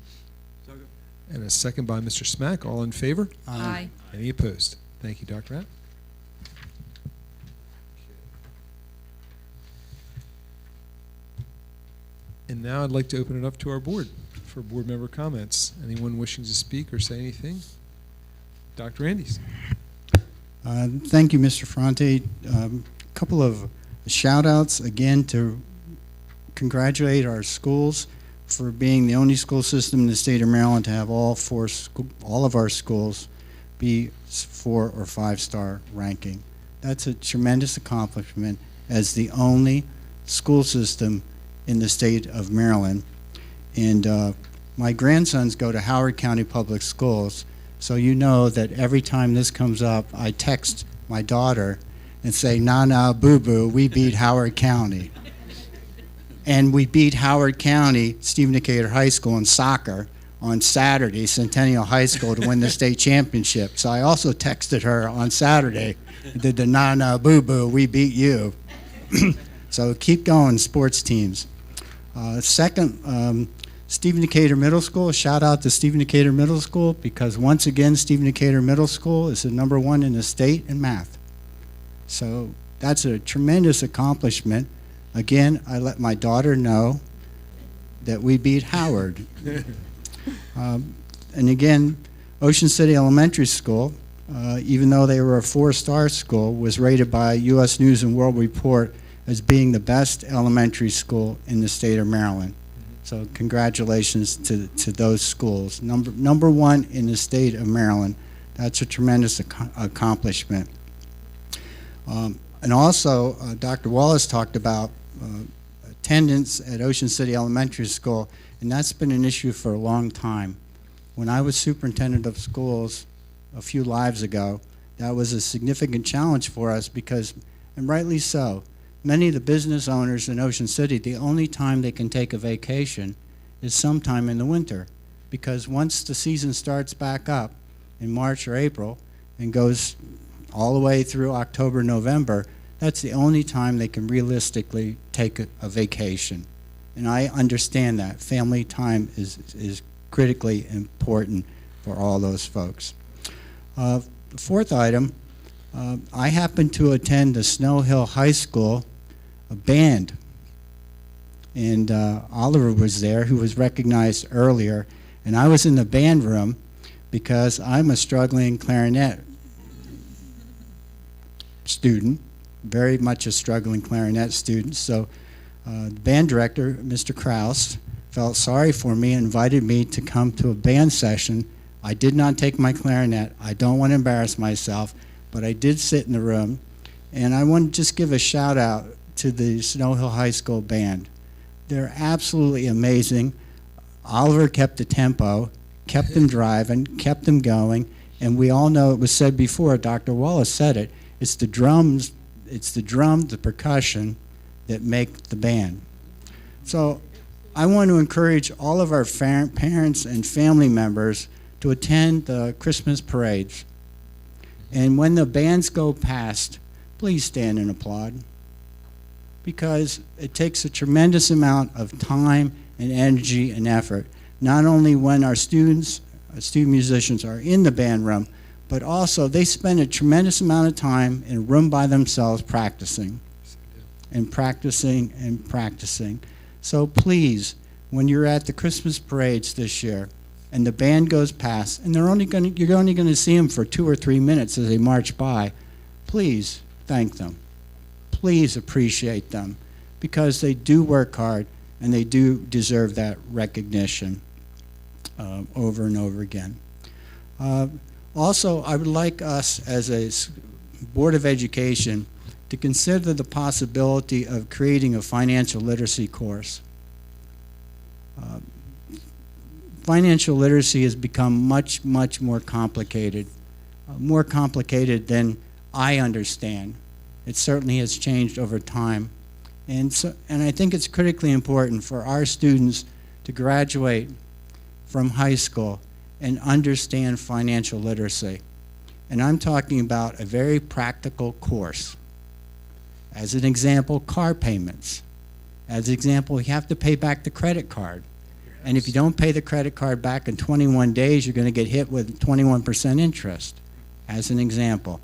Second. And a second by Mr. Smack. All in favor? Aye. Any opposed? Thank you, Dr. App. And now I'd like to open it up to our board for board member comments. Anyone wishing to speak or say anything? Dr. Andes. Thank you, Mr. Ferrante. A couple of shout-outs again to congratulate our schools for being the only school system in the state of Maryland to have all of our schools be 4- or 5-star ranking. That's a tremendous accomplishment as the only school system in the state of Maryland. And my grandsons go to Howard County Public Schools, so you know that every time this comes up, I text my daughter and say, "Nah, boo-boo, we beat Howard County." And we beat Howard County, Stephen Decatur High School in soccer on Saturday, Centennial High School, to win the state championship. So I also texted her on Saturday, did the "Nah, boo-boo, we beat you." So keep going, sports teams. Second, Stephen Decatur Middle School. Shout out to Stephen Decatur Middle School, because once again, Stephen Decatur Middle School is the #1 in the state in math. So that's a tremendous accomplishment. Again, I let my daughter know that we beat Howard. And again, Ocean City Elementary School, even though they were a 4-star school, was rated by U.S. News and World Report as being the best elementary school in the state of Maryland. So congratulations to those schools. Number one in the state of Maryland. That's a tremendous accomplishment. And also, Dr. Wallace talked about attendance at Ocean City Elementary School, and that's been an issue for a long time. When I was superintendent of schools a few lives ago, that was a significant challenge for us because, and rightly so, many of the business owners in Ocean City, the only time they can take a vacation is sometime in the winter, because once the season starts back up in March or April and goes all the way through October, November, that's the only time they can realistically take a vacation. And I understand that. Family time is critically important for all those folks. The fourth item, I happened to attend the Snow Hill High School band. And Oliver was there, who was recognized earlier. And I was in the band room because I'm a struggling clarinet student, very much a struggling clarinet student. So the band director, Mr. Kraus, felt sorry for me and invited me to come to a band session. I did not take my clarinet. I don't want to embarrass myself, but I did sit in the room. And I want to just give a shout out to the Snow Hill High School band. They're absolutely amazing. Oliver kept the tempo, kept them driving, kept them going, and we all know, it was said before, Dr. Wallace said it, it's the drums, the percussion that make the band. So I want to encourage all of our parents and family members to attend the Christmas parades. And when the bands go past, please stand and applaud, because it takes a tremendous amount of time and energy and effort, not only when our student musicians are in the band room, but also they spend a tremendous amount of time in a room by themselves practicing and practicing and practicing. So please, when you're at the Christmas parades this year and the band goes past, and you're only going to see them for 2 or 3 minutes as they march by, please thank them. Please appreciate them, because they do work hard and they do deserve that recognition over and over again. Also, I would like us as a Board of Education to consider the possibility of creating a financial literacy course. Financial literacy has become much, much more complicated than I understand. It certainly has changed over time. And I think it's critically important for our students to graduate from high school and understand financial literacy. And I'm talking about a very practical course. As an example, car payments. As an example, you have to pay back the credit card. And if you don't pay the credit card back in 21 days, you're going to get hit with 21% interest, as an example.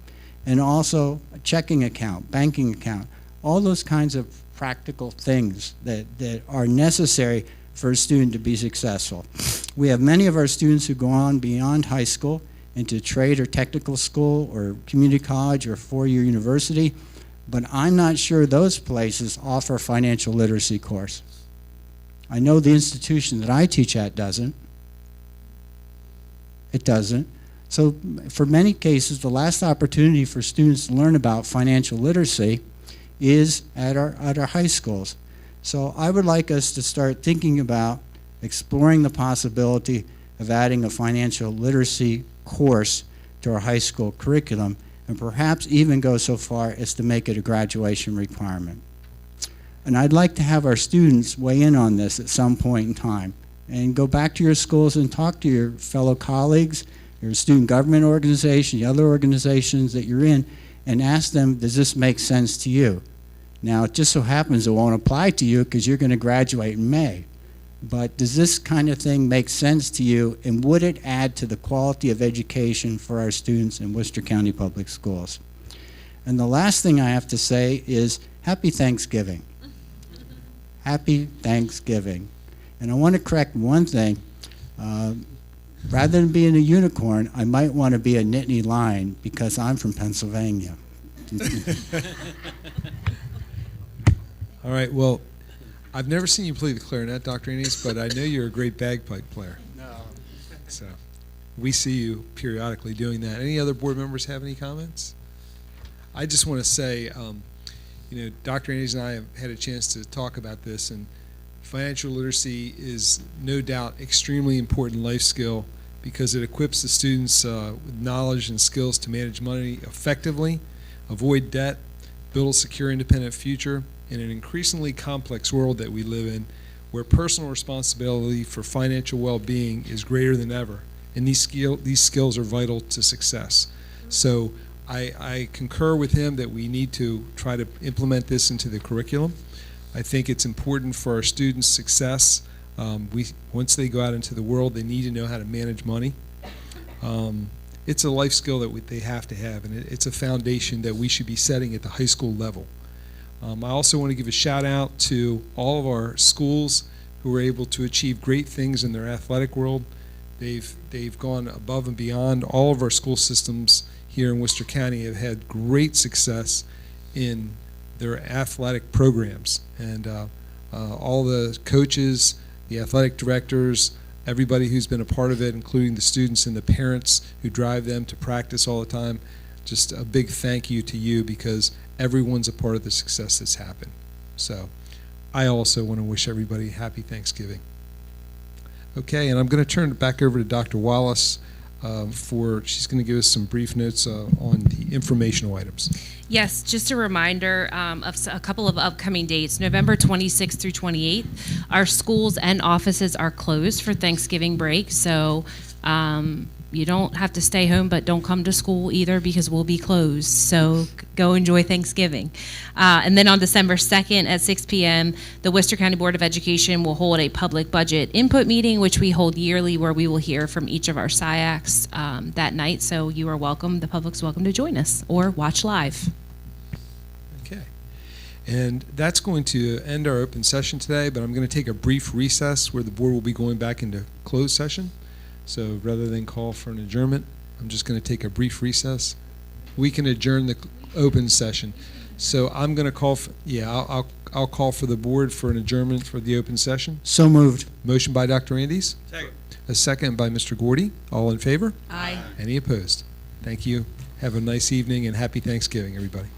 And also a checking account, banking account, all those kinds of practical things that are necessary for a student to be successful. We have many of our students who go on beyond high school into trade or technical school or community college or four-year university, but I'm not sure those places offer a financial literacy course. I know the institution that I teach at doesn't. It doesn't. So for many cases, the last opportunity for students to learn about financial literacy is at our high schools. So I would like us to start thinking about exploring the possibility of adding a financial literacy course to our high school curriculum, and perhaps even go so far as to make it a graduation requirement. And I'd like to have our students weigh in on this at some point in time, and go back to your schools and talk to your fellow colleagues, your student government organization, the other organizations that you're in, and ask them, does this make sense to you? Now, it just so happens it won't apply to you because you're going to graduate in May. But does this kind of thing make sense to you, and would it add to the quality of education for our students in Worcester County Public Schools? And the last thing I have to say is Happy Thanksgiving. Happy Thanksgiving. And I want to correct one thing. Rather than being a unicorn, I might want to be a Nittany Lion because I'm from Pennsylvania. All right, well, I've never seen you play the clarinet, Dr. Andes, but I know you're a great bagpipe player. No. So we see you periodically doing that. Any other board members have any comments? I just want to say, Dr. Andes and I have had a chance to talk about this, and financial literacy is no doubt extremely important life skill because it equips the students with knowledge and skills to manage money effectively, avoid debt, build a secure, independent future in an increasingly complex world that we live in, where personal responsibility for financial well-being is greater than ever, and these skills are vital to success. So I concur with him that we need to try to implement this into the curriculum. I think it's important for our students' success. Once they go out into the world, they need to know how to manage money. It's a life skill that they have to have, and it's a foundation that we should be setting at the high school level. I also want to give a shout out to all of our schools who were able to achieve great things in their athletic world. They've gone above and beyond. All of our school systems here in Worcester County have had great success in their athletic programs, and all the coaches, the athletic directors, everybody who's been a part of it, including the students and the parents who drive them to practice all the time, just a big thank you to you because everyone's a part of the success that's happened. So I also want to wish everybody a happy Thanksgiving. Okay, and I'm going to turn it back over to Dr. Wallace she's going to give us some brief notes on the informational items. Yes, just a reminder of a couple of upcoming dates. November 26th through 28th, our schools and offices are closed for Thanksgiving break, so you don't have to stay home, but don't come to school either because we'll be closed. So go enjoy Thanksgiving. And then on December 2nd at 6 p.m., the Worcester County Board of Education will hold a public budget input meeting, which we hold yearly, where we will hear from each of our SIACs that night. So you are welcome. The public's welcome to join us or watch live. Okay. And that's going to end our open session today, but I'm going to take a brief recess where the board will be going back into closed session. So rather than call for an adjournment, I'm just going to take a brief recess. We can adjourn the open session. So I'm going to call for, I'll call for the board for an adjournment for the open session. So moved. Motion by Dr. Andes. Second. A second by Mr. Gordy. All in favor? Aye. Any opposed? Thank you. Have a nice evening and happy Thanksgiving, everybody.